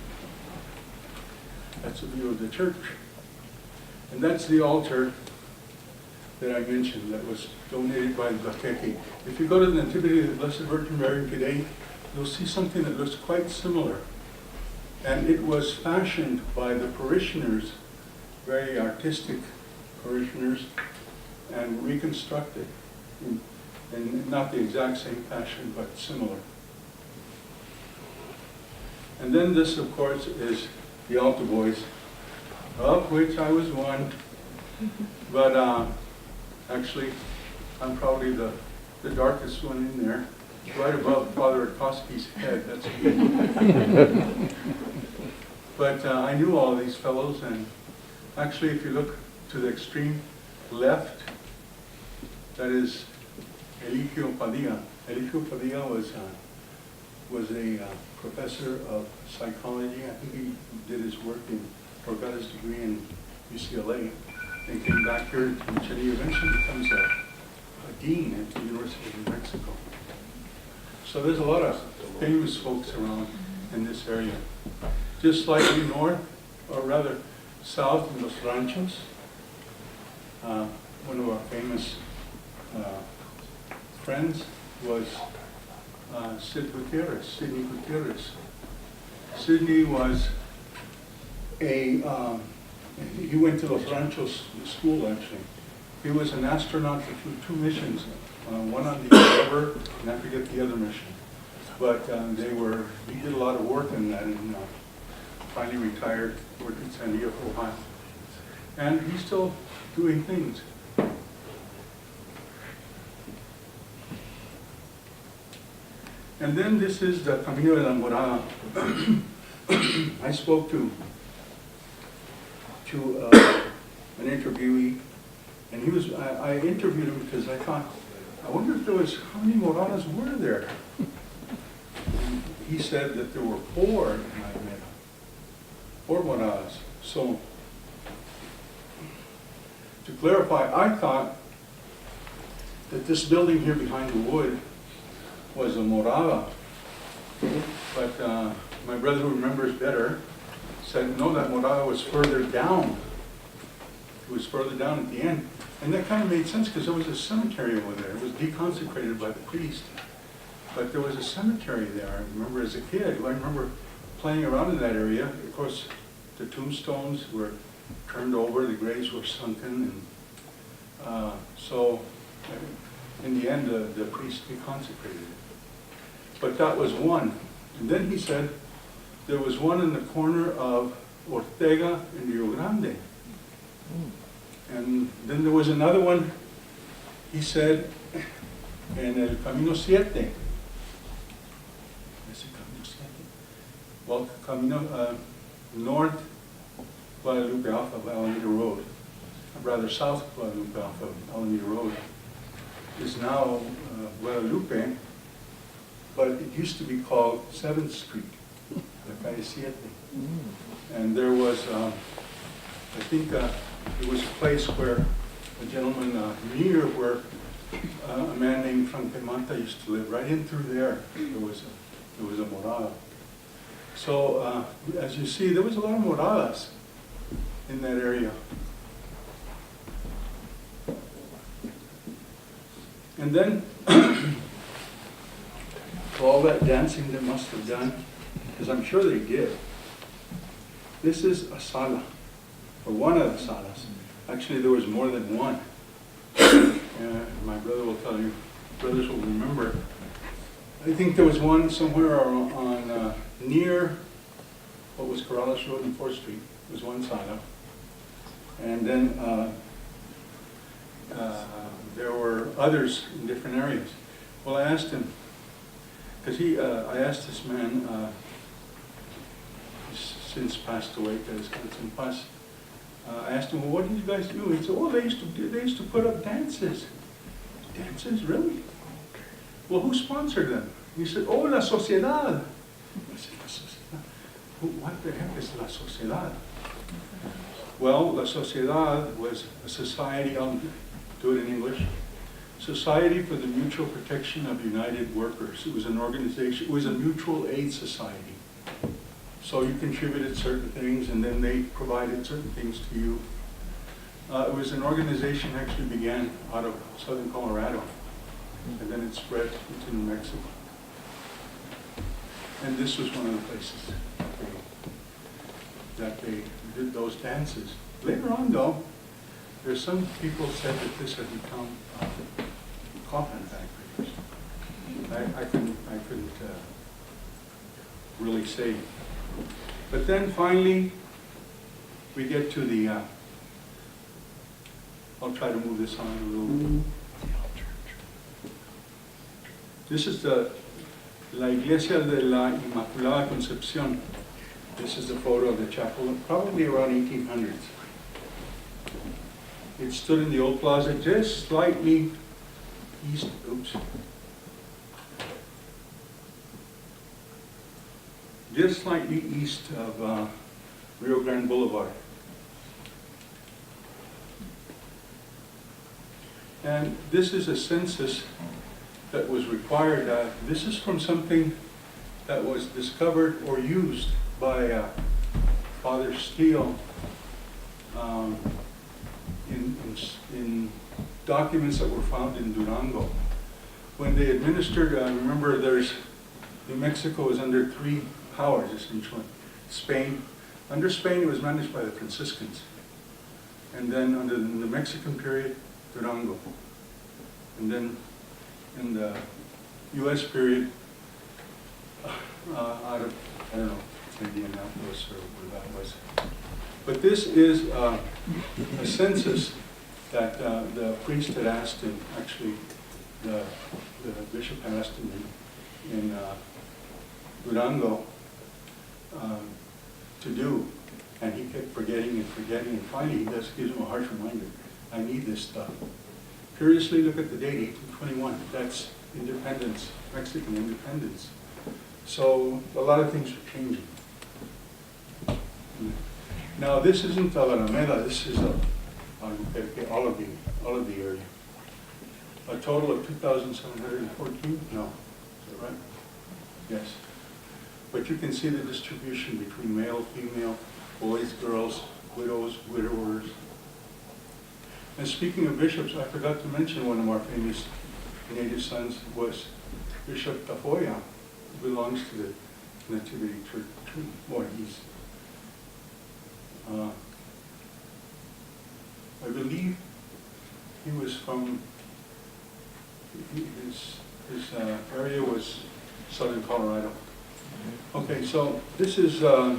That's a view of the church. And that's the altar that I mentioned that was donated by the Baqueque. If you go to the Nativity of the Blessed Virgin Mary today, you'll see something that looks quite similar. And it was fashioned by the parishioners, very artistic parishioners, and reconstructed in not the exact same fashion, but similar. And then this, of course, is the altar boys, of which I was one. But actually, I'm probably the darkest one in there, right above Father Koski's head. That's me. But I knew all these fellows, and actually, if you look to the extreme left, that is Eligio Padilla. Eligio Padilla was a professor of psychology. I think he did his work or got his degree in UCLA, and came back here to Chile. He eventually becomes a dean at the University of New Mexico. So there's a lot of famous folks around in this area. Just slightly north, or rather south in Los Ranchos, one of our famous friends was Sidney Gutierrez. Sidney was he went to Los Ranchos school, actually. He was an astronaut that flew 2 missions, one on the Endeavor, and I forget the other mission. But he did a lot of work in that, and finally retired, worked in San Diego, Ohio. And he's still doing things. And then this is the Camino de la Morada. I spoke to an interviewee, and I interviewed him because I thought, I wonder if there was, how many moradas were there? And he said that there were 4 in Alameda, 4 moradas. So, to clarify, I thought that this building here behind the wood was a morada, but my brother who remembers better said, no, that morada was further down. It was further down at the end. And that kind of made sense because there was a cemetery over there. It was deconsecrated by the priest. But there was a cemetery there. I remember as a kid, I remember playing around in that area. Of course, the tombstones were turned over, the graves were sunken. And so in the end, the priest deconsecrated it. But that was one. And then he said, there was one in the corner of Ortega and Río Grande. And then there was another one, he said, in El Camino 7. Is it Camino 7? Well, Camino north Guadalupe off of Alameda Road, rather south Guadalupe off of Alameda Road, is now Guadalupe, but it used to be called 7th Street. La Calle 7. And there was, I think it was a place where a gentleman near where a man named Franquemanta used to live. Right in through there, there was a morada. So as you see, there was a lot of moradas in that area. And then all that dancing they must have done, because I'm sure they did. This is a sala, or one of the salas. Actually, there was more than one. My brother will tell you, brothers will remember. I think there was one somewhere on near what was Corrales Road and 4th Street. There was one sala. And then there were others in different areas. Well, I asked him, because I asked this man, since passed away, in past. I asked him, well, what did you guys do? He said, oh, they used to put up dances. Dances, really? Well, who sponsored them? He said, oh, la sociedad. I said, la sociedad? What the heck is la sociedad? Well, la sociedad was a society, I'll do it in English, Society for the Mutual Protection of United Workers. It was an organization, it was a mutual aid society. So you contributed certain things and then they provided certain things to you. It was an organization that actually began out of southern Colorado and then it spread into New Mexico. And this was one of the places that they did those dances. Later on though, there's some people said that this had become coffin factories. I couldn't really say. But then finally, we get to the, I'll try to move this on a little. This is La Iglesia de la Inmaculada Concepción. This is a photo of the chapel, probably around 1800s. It stood in the old plaza just slightly east, just slightly east of Rio Grande Boulevard. And this is a census that was required. This is from something that was discovered or used by Father Steele in documents that were found in Durango. When they administered, remember New Mexico is under three powers essentially. Spain, under Spain it was managed by the Franciscans. And then under the Mexican period, Durango. And then in the US period, out of, I don't know, Indianapolis or where that was. But this is a census that the priest had asked him, actually the bishop had asked him in Durango to do, and he kept forgetting and forgetting, and finally he just gives him a harsh reminder, I need this stuff. Curiously, look at the date, 1821, that's independence, Mexican independence. So a lot of things are changing. Now this isn't Alameda, this is all of the area. A total of 2,714? No, is that right? Yes. But you can see the distribution between male, female, boys, girls, widows, widowers. And speaking of bishops, I forgot to mention one of our famous native sons was Bishop Tafoya, who belongs to the Nativity Church. Boy, he's I believe he was from, his area was southern Colorado. Okay, so this is the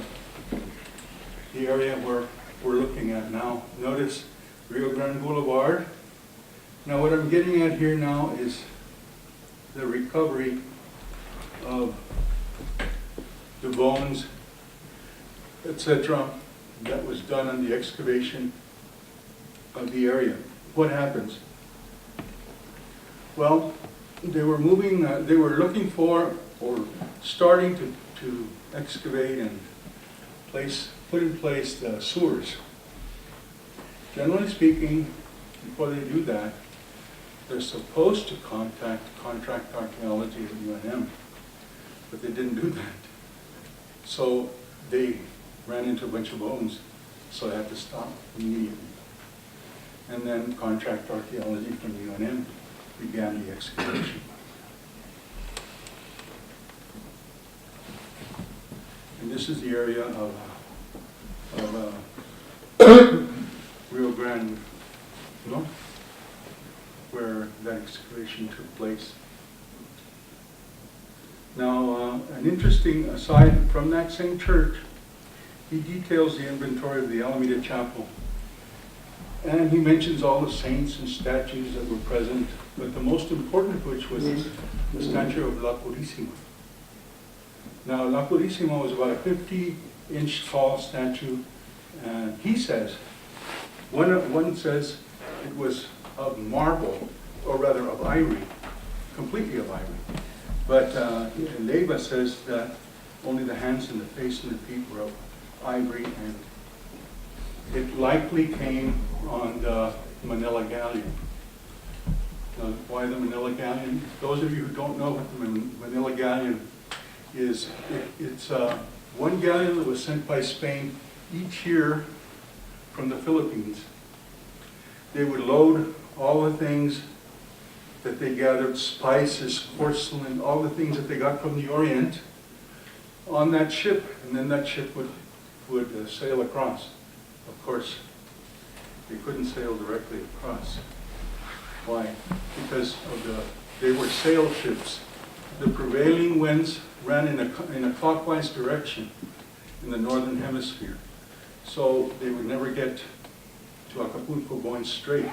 area where we're looking at now. Notice Rio Grande Boulevard. Now what I'm getting at here now is the recovery of the bones, etc., that was done on the excavation of the area. What happens? Well, they were moving, they were looking for, or starting to excavate and put in place the sewers. Generally speaking, before they do that, they're supposed to contract archaeology at UNM, but they didn't do that. So they ran into a bunch of bones, so they had to stop immediately. And then contract archaeology from the UNM began the excavation. And this is the area of Rio Grande, where that excavation took place. Now, an interesting aside from that same church, he details the inventory of the Alameda Chapel. And he mentions all the saints and statues that were present, but the most important of which was the statue of La Purísima. Now, La Purísima was about a 50 inch tall statue. And he says, one says it was of marble, or rather of ivory, completely of ivory. But Leyva says that only the hands and the face and the feet were of ivory, and it likely came on the Manila galleon. Why the Manila galleon? Those of you who don't know what the Manila galleon is, it's one galleon that was sent by Spain each year from the Philippines. They would load all the things that they gathered, spices, porcelain, all the things that they got from the Orient, on that ship, and then that ship would sail across. Of course, they couldn't sail directly across. Why? Because of they were sail ships. The prevailing winds ran in a clockwise direction in the northern hemisphere. So they would never get to Acapulco going straight.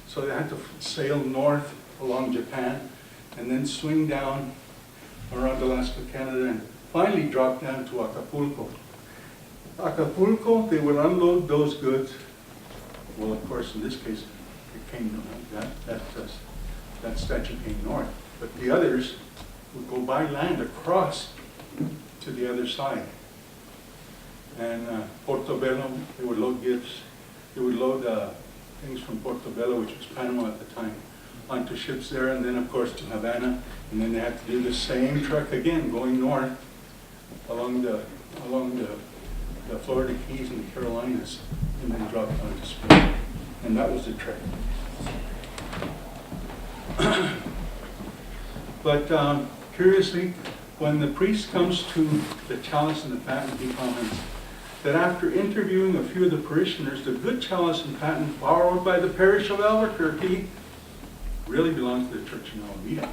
So they had to sail north along Japan and then swing down around Alaska, Canada, and finally drop down to Acapulco. Acapulco, they would unload those goods. Well, of course, in this case, it came that statue came north, but the others would go by land across to the other side. And Portobello, they would load gifts. They would load things from Portobello, which was Panama at the time, onto ships there, and then of course to Havana, and then they had to do the same trek again, going north along the Florida Keys and the Carolinas, and then drop down to Spain. And that was the trek. But curiously, when the priest comes to the chalice and the paten, he comments that after interviewing a few of the parishioners, the good chalice and paten borrowed by the parish of Albuquerque really belonged to the church in Alameda.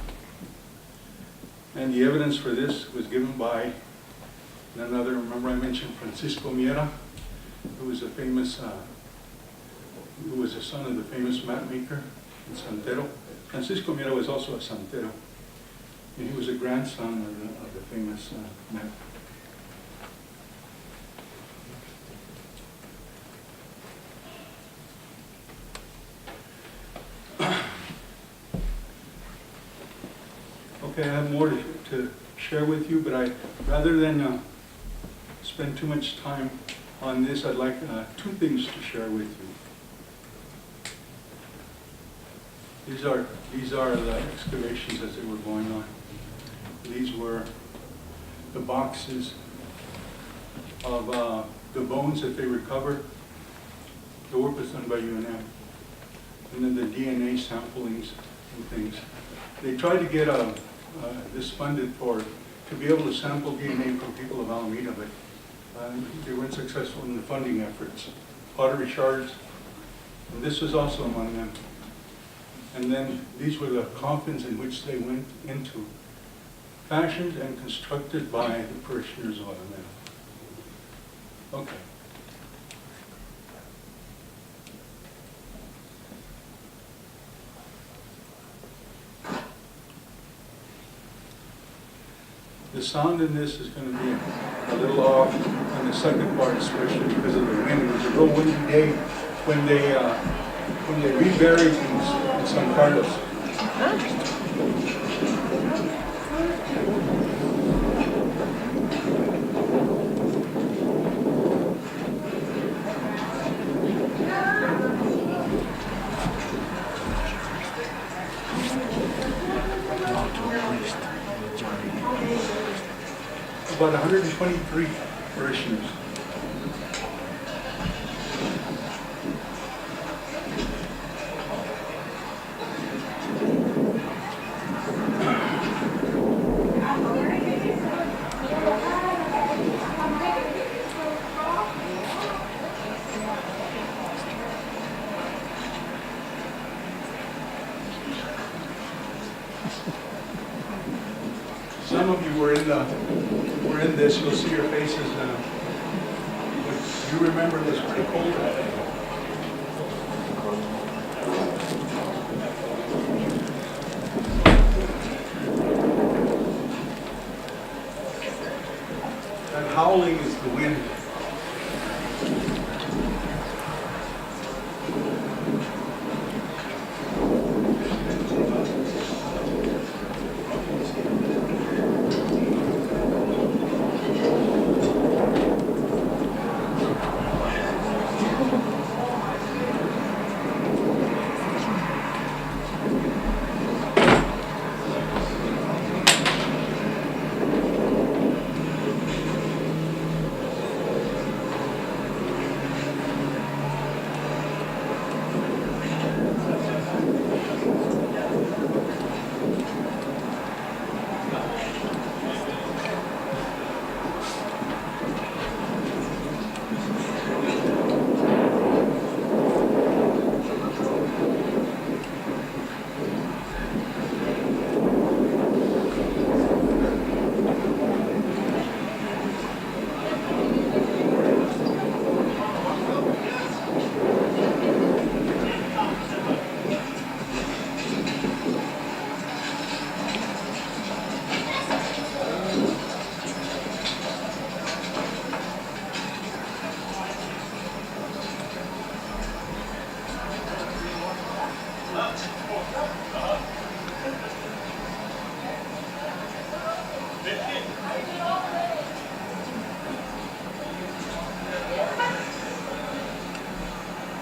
And the evidence for this was given by none other, remember I mentioned Francisco Miera, who was a famous, who was the son of the famous map maker and santero. Francisco Miera was also a santero, and he was a grandson of the famous map. Okay, I have more to share with you, but rather than spend too much time on this, I'd like two things to share with you. These are the excavations as they were going on. These were the boxes of the bones that they recovered. The work was done by UNM. And then the DNA samplings and things. They tried to get this funded to be able to sample DNA from people of Alameda, but they weren't successful in the funding efforts. Pottery shards, and this was also among them. And then these were the coffins in which they went into, fashioned and constructed by the parishioners of Alameda. Okay. The sound in this is going to be a little off on the second part, especially because of the wind. It was a real windy day when they reburied these in San Carlos. About 123 parishioners. Some of you were in this, you'll see your faces now. You remember this pretty cold that day. That howling is the wind.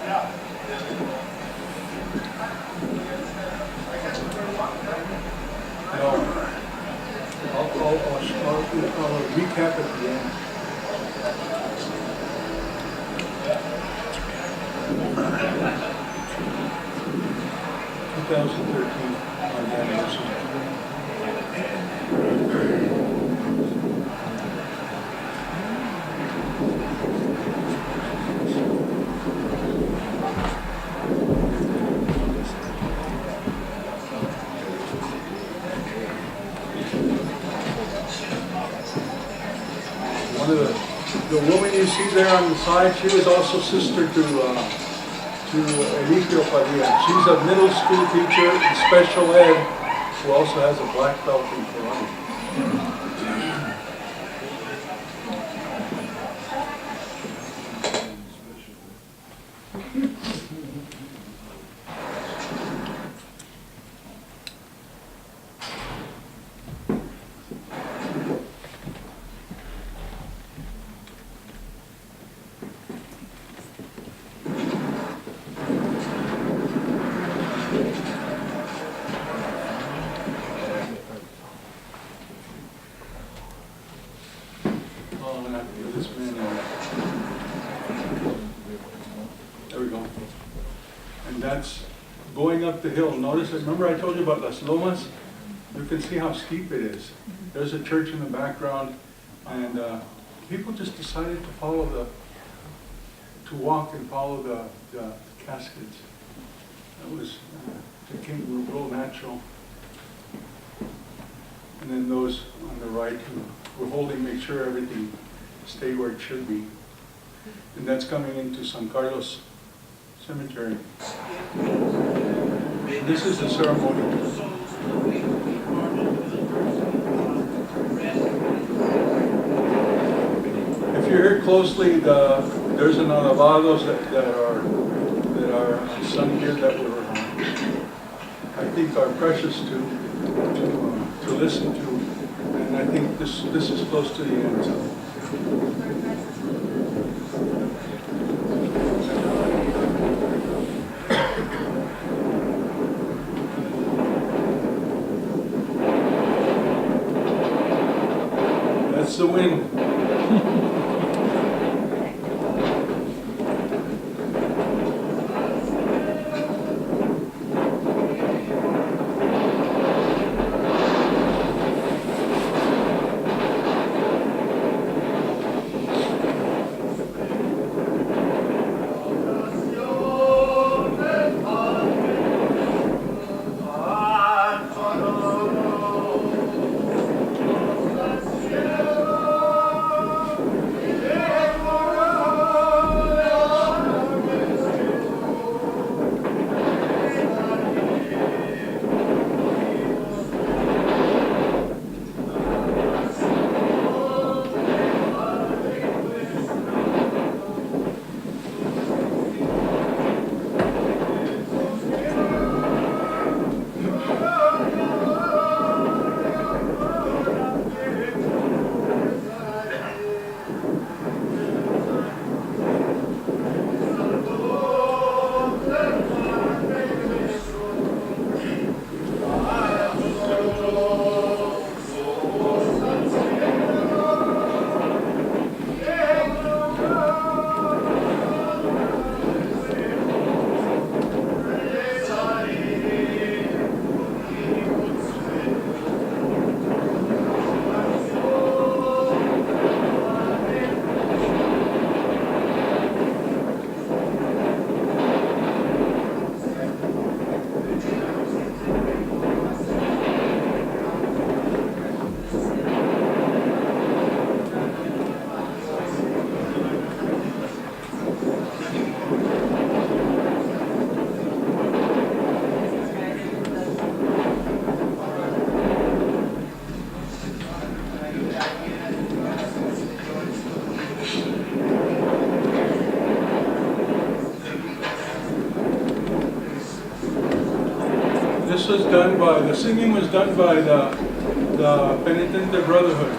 I'll recap at the end. On the anniversary. One of the woman you see there on the side, she was also sister to Eligio Padilla. She's a middle school teacher in special ed who also has a black belt in karate. There we go. And that's going up the hill. Notice, remember I told you about Las Lomas? You can see how steep it is. There's a church in the background, and people just decided to walk and follow the caskets. That was, became real natural. And then those on the right who were holding, make sure everything stayed where it should be. And that's coming into San Carlos Cemetery. This is the ceremony. If you hear closely, there's an alabados that are sung here that were, I think, are precious to listen to, and I think this is close to the end. So. That's the wind. This was done by, the singing was done by the Penitente Brotherhood.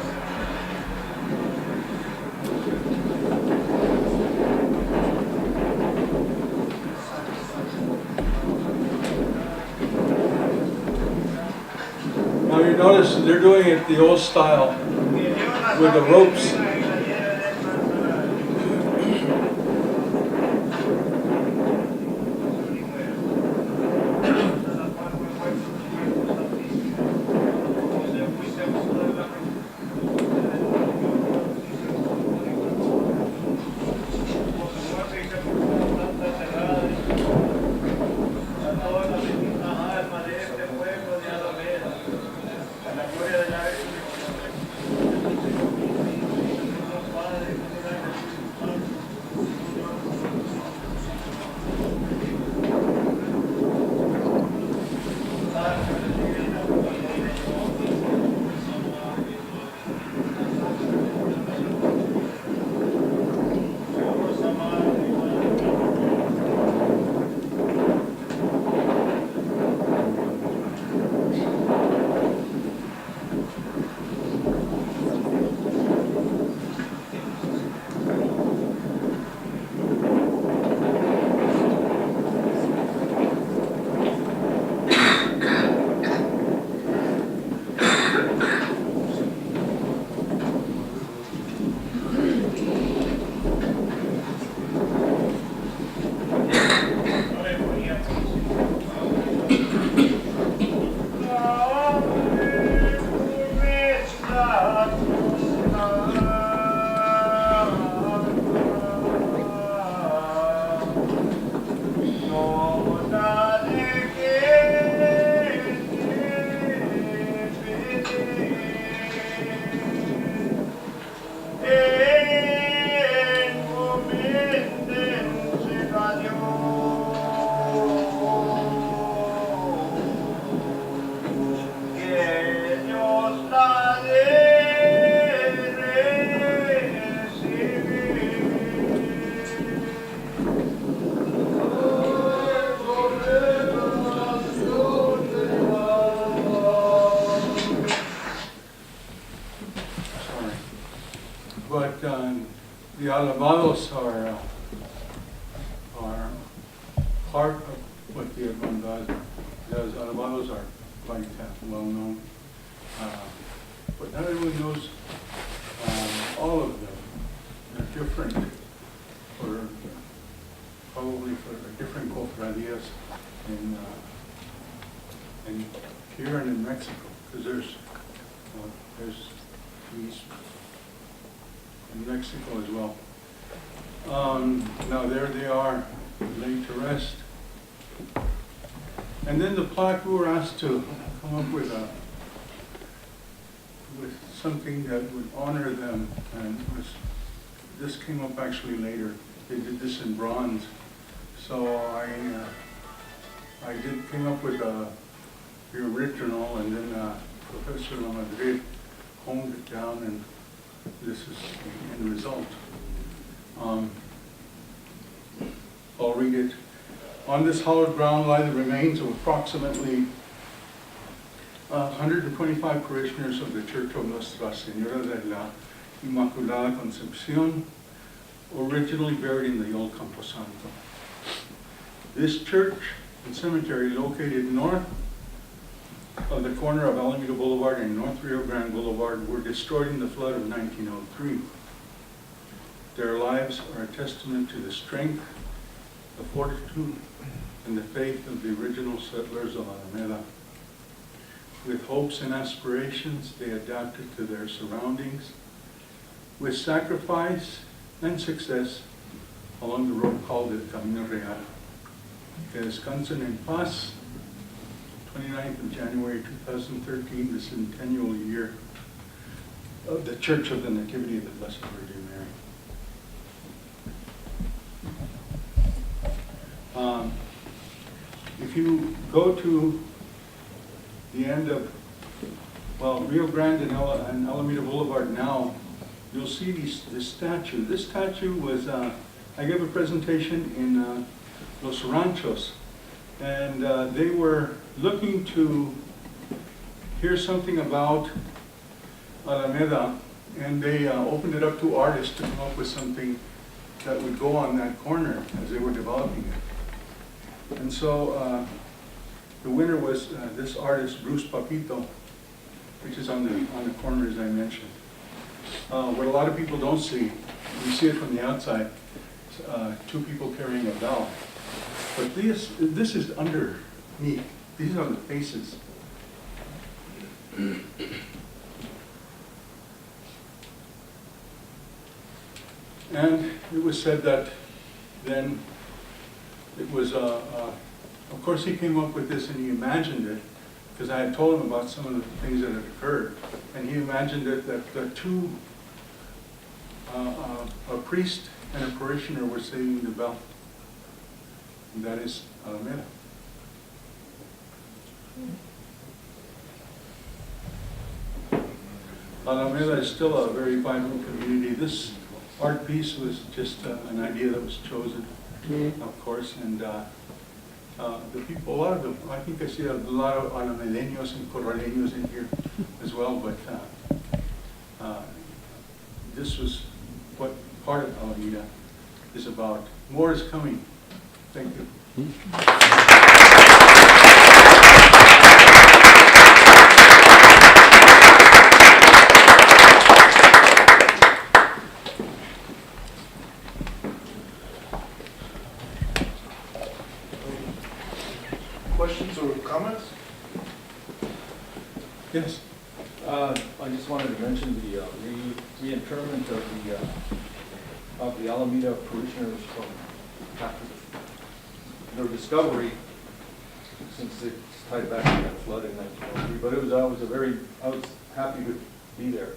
Now you notice they're doing it the old style with the ropes. But the alamos are part of what the everyone does. Because alamos are quite well known, but not everyone knows all of them. They're different, or probably for different cofradías in here and in Mexico, because there's these in Mexico as well. Now there they are, laid to rest. And then the plaque, we were asked to come up with something that would honor them, and this came up actually later. They did this in bronze, so I came up with the original, and then Professor La Madrid honed it down, and this is the end result. I'll read it. On this hallowed ground lie the remains of approximately 125 parishioners of the Church of Nuestra Señora de la Inmaculada Concepción, originally buried in the old Camposanto. This church and cemetery, located north of the corner of Alameda Boulevard and North Rio Grande Boulevard, were destroyed in the flood of 1903. Their lives are a testament to the strength, the fortitude, and the faith of the original settlers of Alameda. With hopes and aspirations, they adapted to their surroundings. With sacrifice and success along the road called el Camino Real. Que descansen en paz. 29th of January 2013, the centennial year of the Church of the Nativity of the Blessed Virgin Mary. If you go to the end of, Rio Grande and Alameda Boulevard now, you'll see this statue. This statue was, I gave a presentation in Los Ranchos, and they were looking to hear something about Alameda, and they opened it up to artists to come up with something that would go on that corner as they were developing it. And so the winner was this artist, Bruce Papito, which is on the corner, as I mentioned. What a lot of people don't see, you see it from the outside, two people carrying a bell. But this is underneath. These are the faces. And it was said that then it was, of course he came up with this and he imagined it, because I had told him about some of the things that had occurred. And he imagined it that the two, a priest and a parishioner were singing the bell. And that is Alameda. Alameda is still a very vibrant community. This art piece was just an idea that was chosen, of course, and the people, a lot of them, I think I see a lot of Alamedeños and Corraleños in here as well, but this was what part of Alameda is about. More is coming. Thank you. Questions or comments? Yes. I just wanted to mention the reinterment of the Alameda parishioners from after their discovery, since it's tied back to that flood in 1903. But I was happy to be there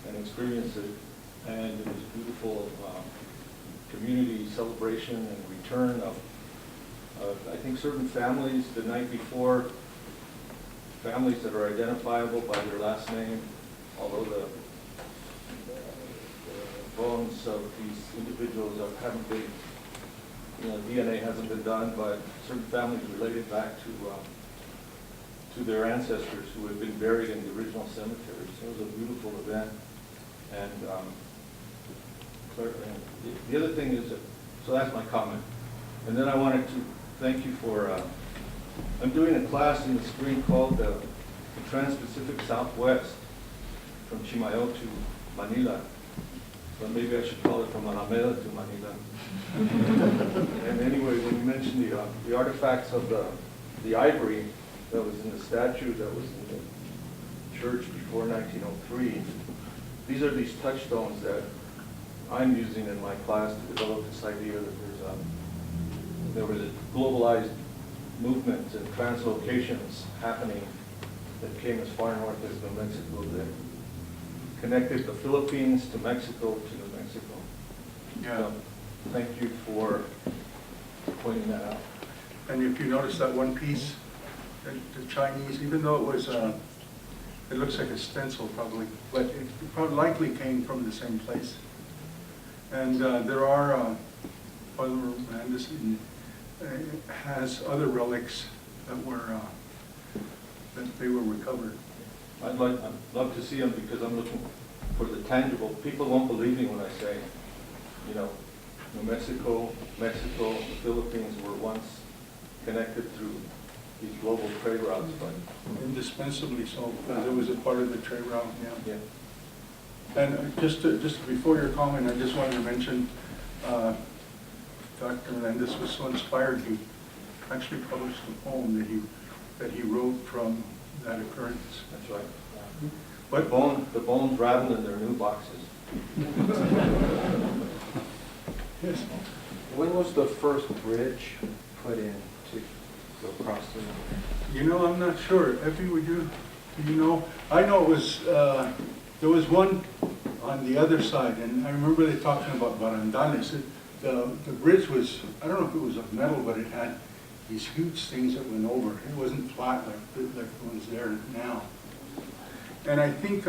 and experience it, and it was a beautiful community celebration and return of I think certain families the night before, families that are identifiable by their last name, although the bones of these individuals haven't been, DNA hasn't been done, but certain families related back to their ancestors who had been buried in the original cemeteries. So it was a beautiful event. And the other thing is, so that's my comment. And then I wanted to thank you for, I'm doing a class in the spring called the Trans-Pacific Southwest, from Chimayo to Manila. But maybe I should call it from Alameda to Manila. And anyway, when you mentioned the artifacts of the ivory that was in the statue that was in the church before 1903, these are these touchstones that I'm using in my class to develop this idea that there was a globalized movement and translocations happening that came as far north as New Mexico that connected the Philippines to Mexico to New Mexico. Yeah. So, thank you for pointing that out. And if you notice that one piece, the Chinese, even though it was, it looks like a stencil probably, but it probably likely came from the same place. And there are other Randes has other relics that were that they were recovered. I'd love to see them because I'm looking for the tangible. People won't believe me when I say, New Mexico, the Philippines were once connected through these global trade routes, but Indispensably so, because it was a part of the trade route, yeah. yeah. And just before your comment, I just wanted to mention Dr. Melendez was so inspired, he actually published a poem that he wrote from that occurrence. That's right. But The bones rattle in their new boxes. yes. When was the first bridge put in to go across the river? I'm not sure. Effie, do you know? I know it was, there was one on the other side, and I remember they talking about barandales. The bridge was, I don't know if it was of metal, but it had these huge things that went over. It wasn't flat like the ones there now. And I think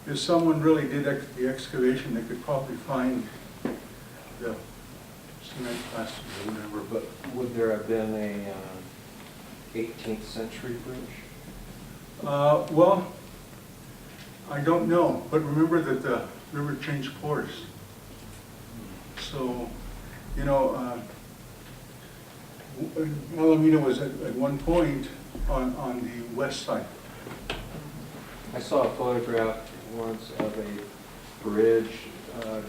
if someone really did the excavation, they could probably find the cement plaster or whatever. But Would there have been a 18th century bridge? well, I don't know. But remember that the river changed course. So, Alameda was at one point on the west side. I saw a photograph once of a bridge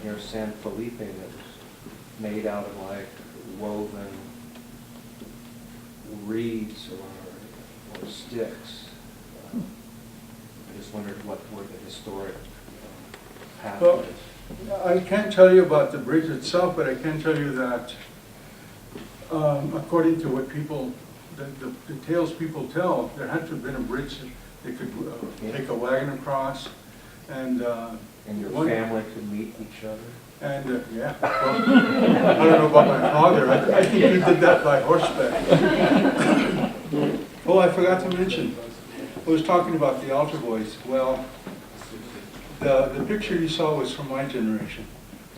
near San Felipe that was made out of like woven reeds or sticks. I just wondered what the historic path Well, is. I can't tell you about the bridge itself, but I can tell you that according to what people, the tales people tell, there had to have been a bridge that they could take a wagon across, and And your one- family could meet each other? and yeah, well, I don't know about my father. I think he did that by horseback. Oh, I forgot to mention, I was talking about the altar boys. Well, the picture you saw was from my generation.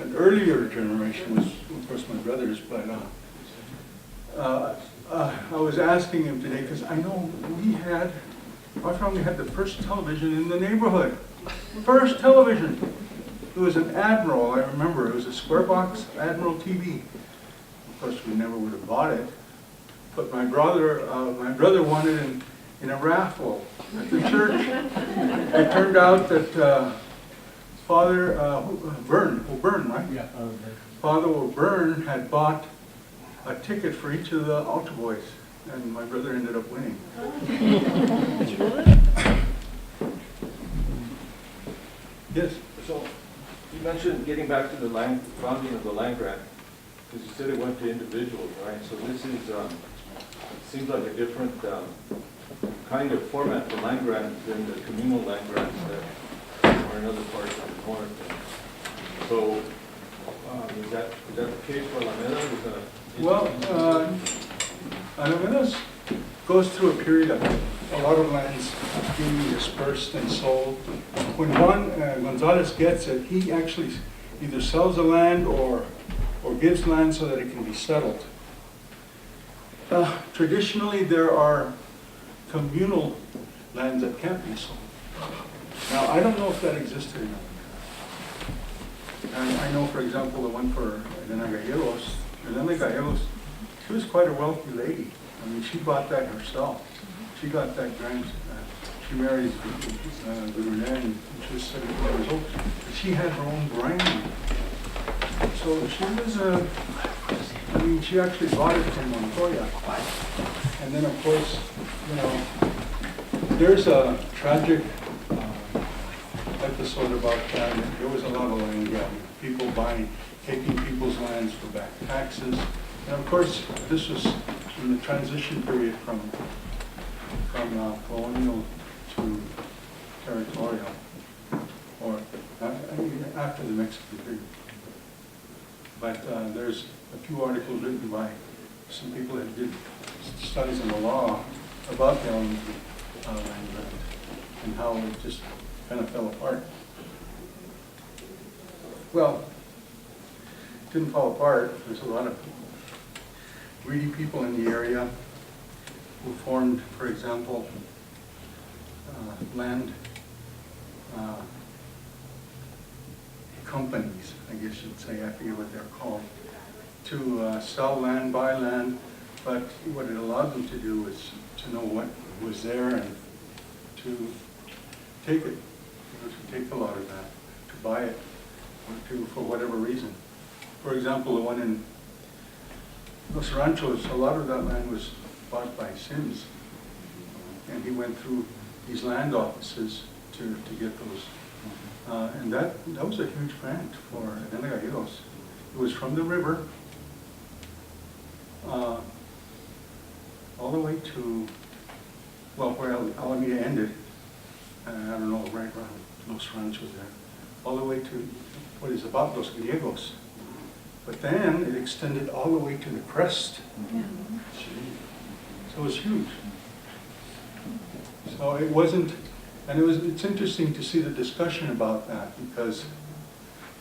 An earlier generation was, of course, my brother's, but I was asking him today, because I know our family had the first television in the neighborhood. First television. It was an Admiral, I remember. It was a square box Admiral TV. Of course, we never would have bought it. But my brother won it in a raffle at the church. It turned out that Father O'Byrne, right? Yeah. Father O'Byrne had bought a ticket for each of the altar boys, and my brother ended up winning. Yes. So, you mentioned getting back to the founding of the land grant, because you said it went to individuals, right? So this is, it seems like a different kind of format for land grant than the communal land grants that are in other parts of the north. So, is that the case for Alameda? Well, Alameda goes through a period of a lot of lands being dispersed and sold. When Juan Gonzalez gets it, he actually either sells the land or gives land so that it can be settled. Traditionally, there are communal lands that can't be sold. Now, I don't know if that existed in Alameda. And I know, for example, the one for Elena Gallegos, she was quite a wealthy lady. I mean, she bought that herself. She got that grant. She married Gurule, and she was 74 years old. But she had her own brand. So she was she actually bought it from Montoya. And then, of course, there's a tragic episode about that. There was a lot of land grabbing. People taking people's lands for back taxes. And of course, this was in the transition period from colonial to territorial, or after the Mexican period. But there's a few articles written by some people that did studies in the law about the land grant and how it just kind of fell apart. Well, it didn't fall apart. There's a lot of greedy people in the area who formed, for example, land companies, I guess you'd say, I forget what they're called, to sell land, buy land, but what it allowed them to do was to know what was there and to take it, to take a lot of that, to buy it, or to, for whatever reason. For example, the one in Los Ranchos, a lot of that land was bought by Sims, and he went through these land offices to get those. And that was a huge grant for Elena Gallegos. It was from the river all the way to, well, where Alameda ended, I don't know, right around Los Ranchos there, all the way to what is about Los Griegos. But then it extended all the way to the crest. So it was huge. So it wasn't, and it's interesting to see the discussion about that, because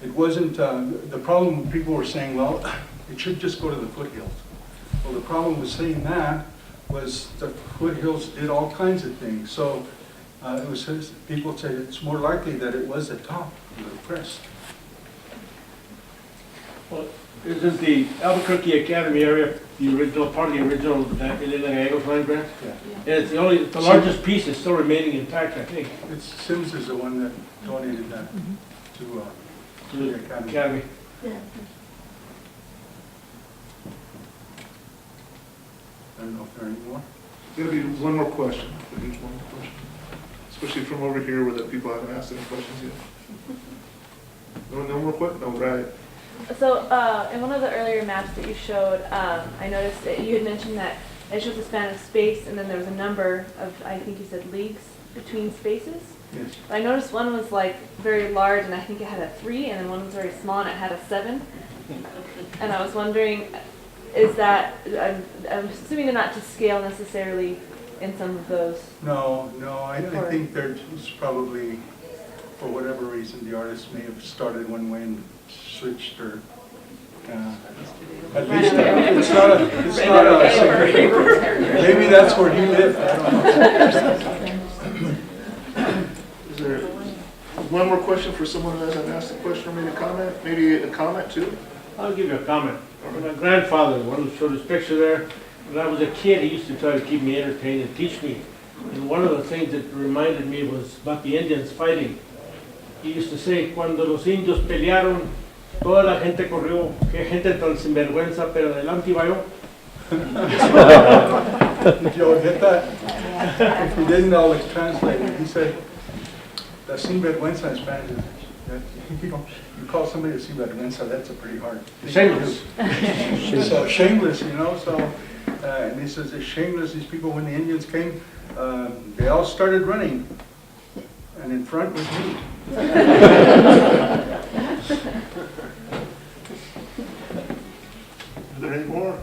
it wasn't, the problem, people were saying, well, it should just go to the foothills. Well, the problem with saying that was the foothills did all kinds of things. So it was, people said it's more likely that it was the top of the crest. Well, Isn't the Albuquerque Academy area the original, part of the original Elena Gallegos land grant? Yeah. And it's the largest piece is still remaining intact, I think, It's Sims is the one that donated that to the academy. Academy. I don't know if there are any more. Gonna be one more question. Maybe one more question. Especially from over here where the people haven't asked any questions yet. No more questions? No, right. So, in one of the earlier maps that you showed, I noticed that you had mentioned that it shows a span of space, and then there was a number of, I think you said leagues between spaces. Yes. But I noticed one was like very large, and I think it had a 3, and then one was very small, and it had a 7. And I was wondering, is that, I'm assuming they're not to scale necessarily in some of those. No, I think there's probably, for whatever reason, the artist may have started one way and switched, or at least it's not a maybe that's where he lived. I don't know. Is there one more question for someone who hasn't asked a question or made a comment? Maybe a comment too? I'll give you a comment. My grandfather, the one who showed his picture there, when I was a kid, he used to try to keep me entertained and teach me. And one of the things that reminded me was about the Indians fighting. He used to say, cuando los indios pelearon, toda la gente corrió, que gente tan sinvergüenza, pero adelante iba yo. Did you all get that? If you didn't, I'll translate it. He said, "La sinvergüenza" in Spanish is that, you call somebody a sinvergüenza, that's a pretty hard thing to do. Shameless. So shameless, so, and he says they're shameless, these people, when the Indians came, they all started running, and in front was me. Are there any more?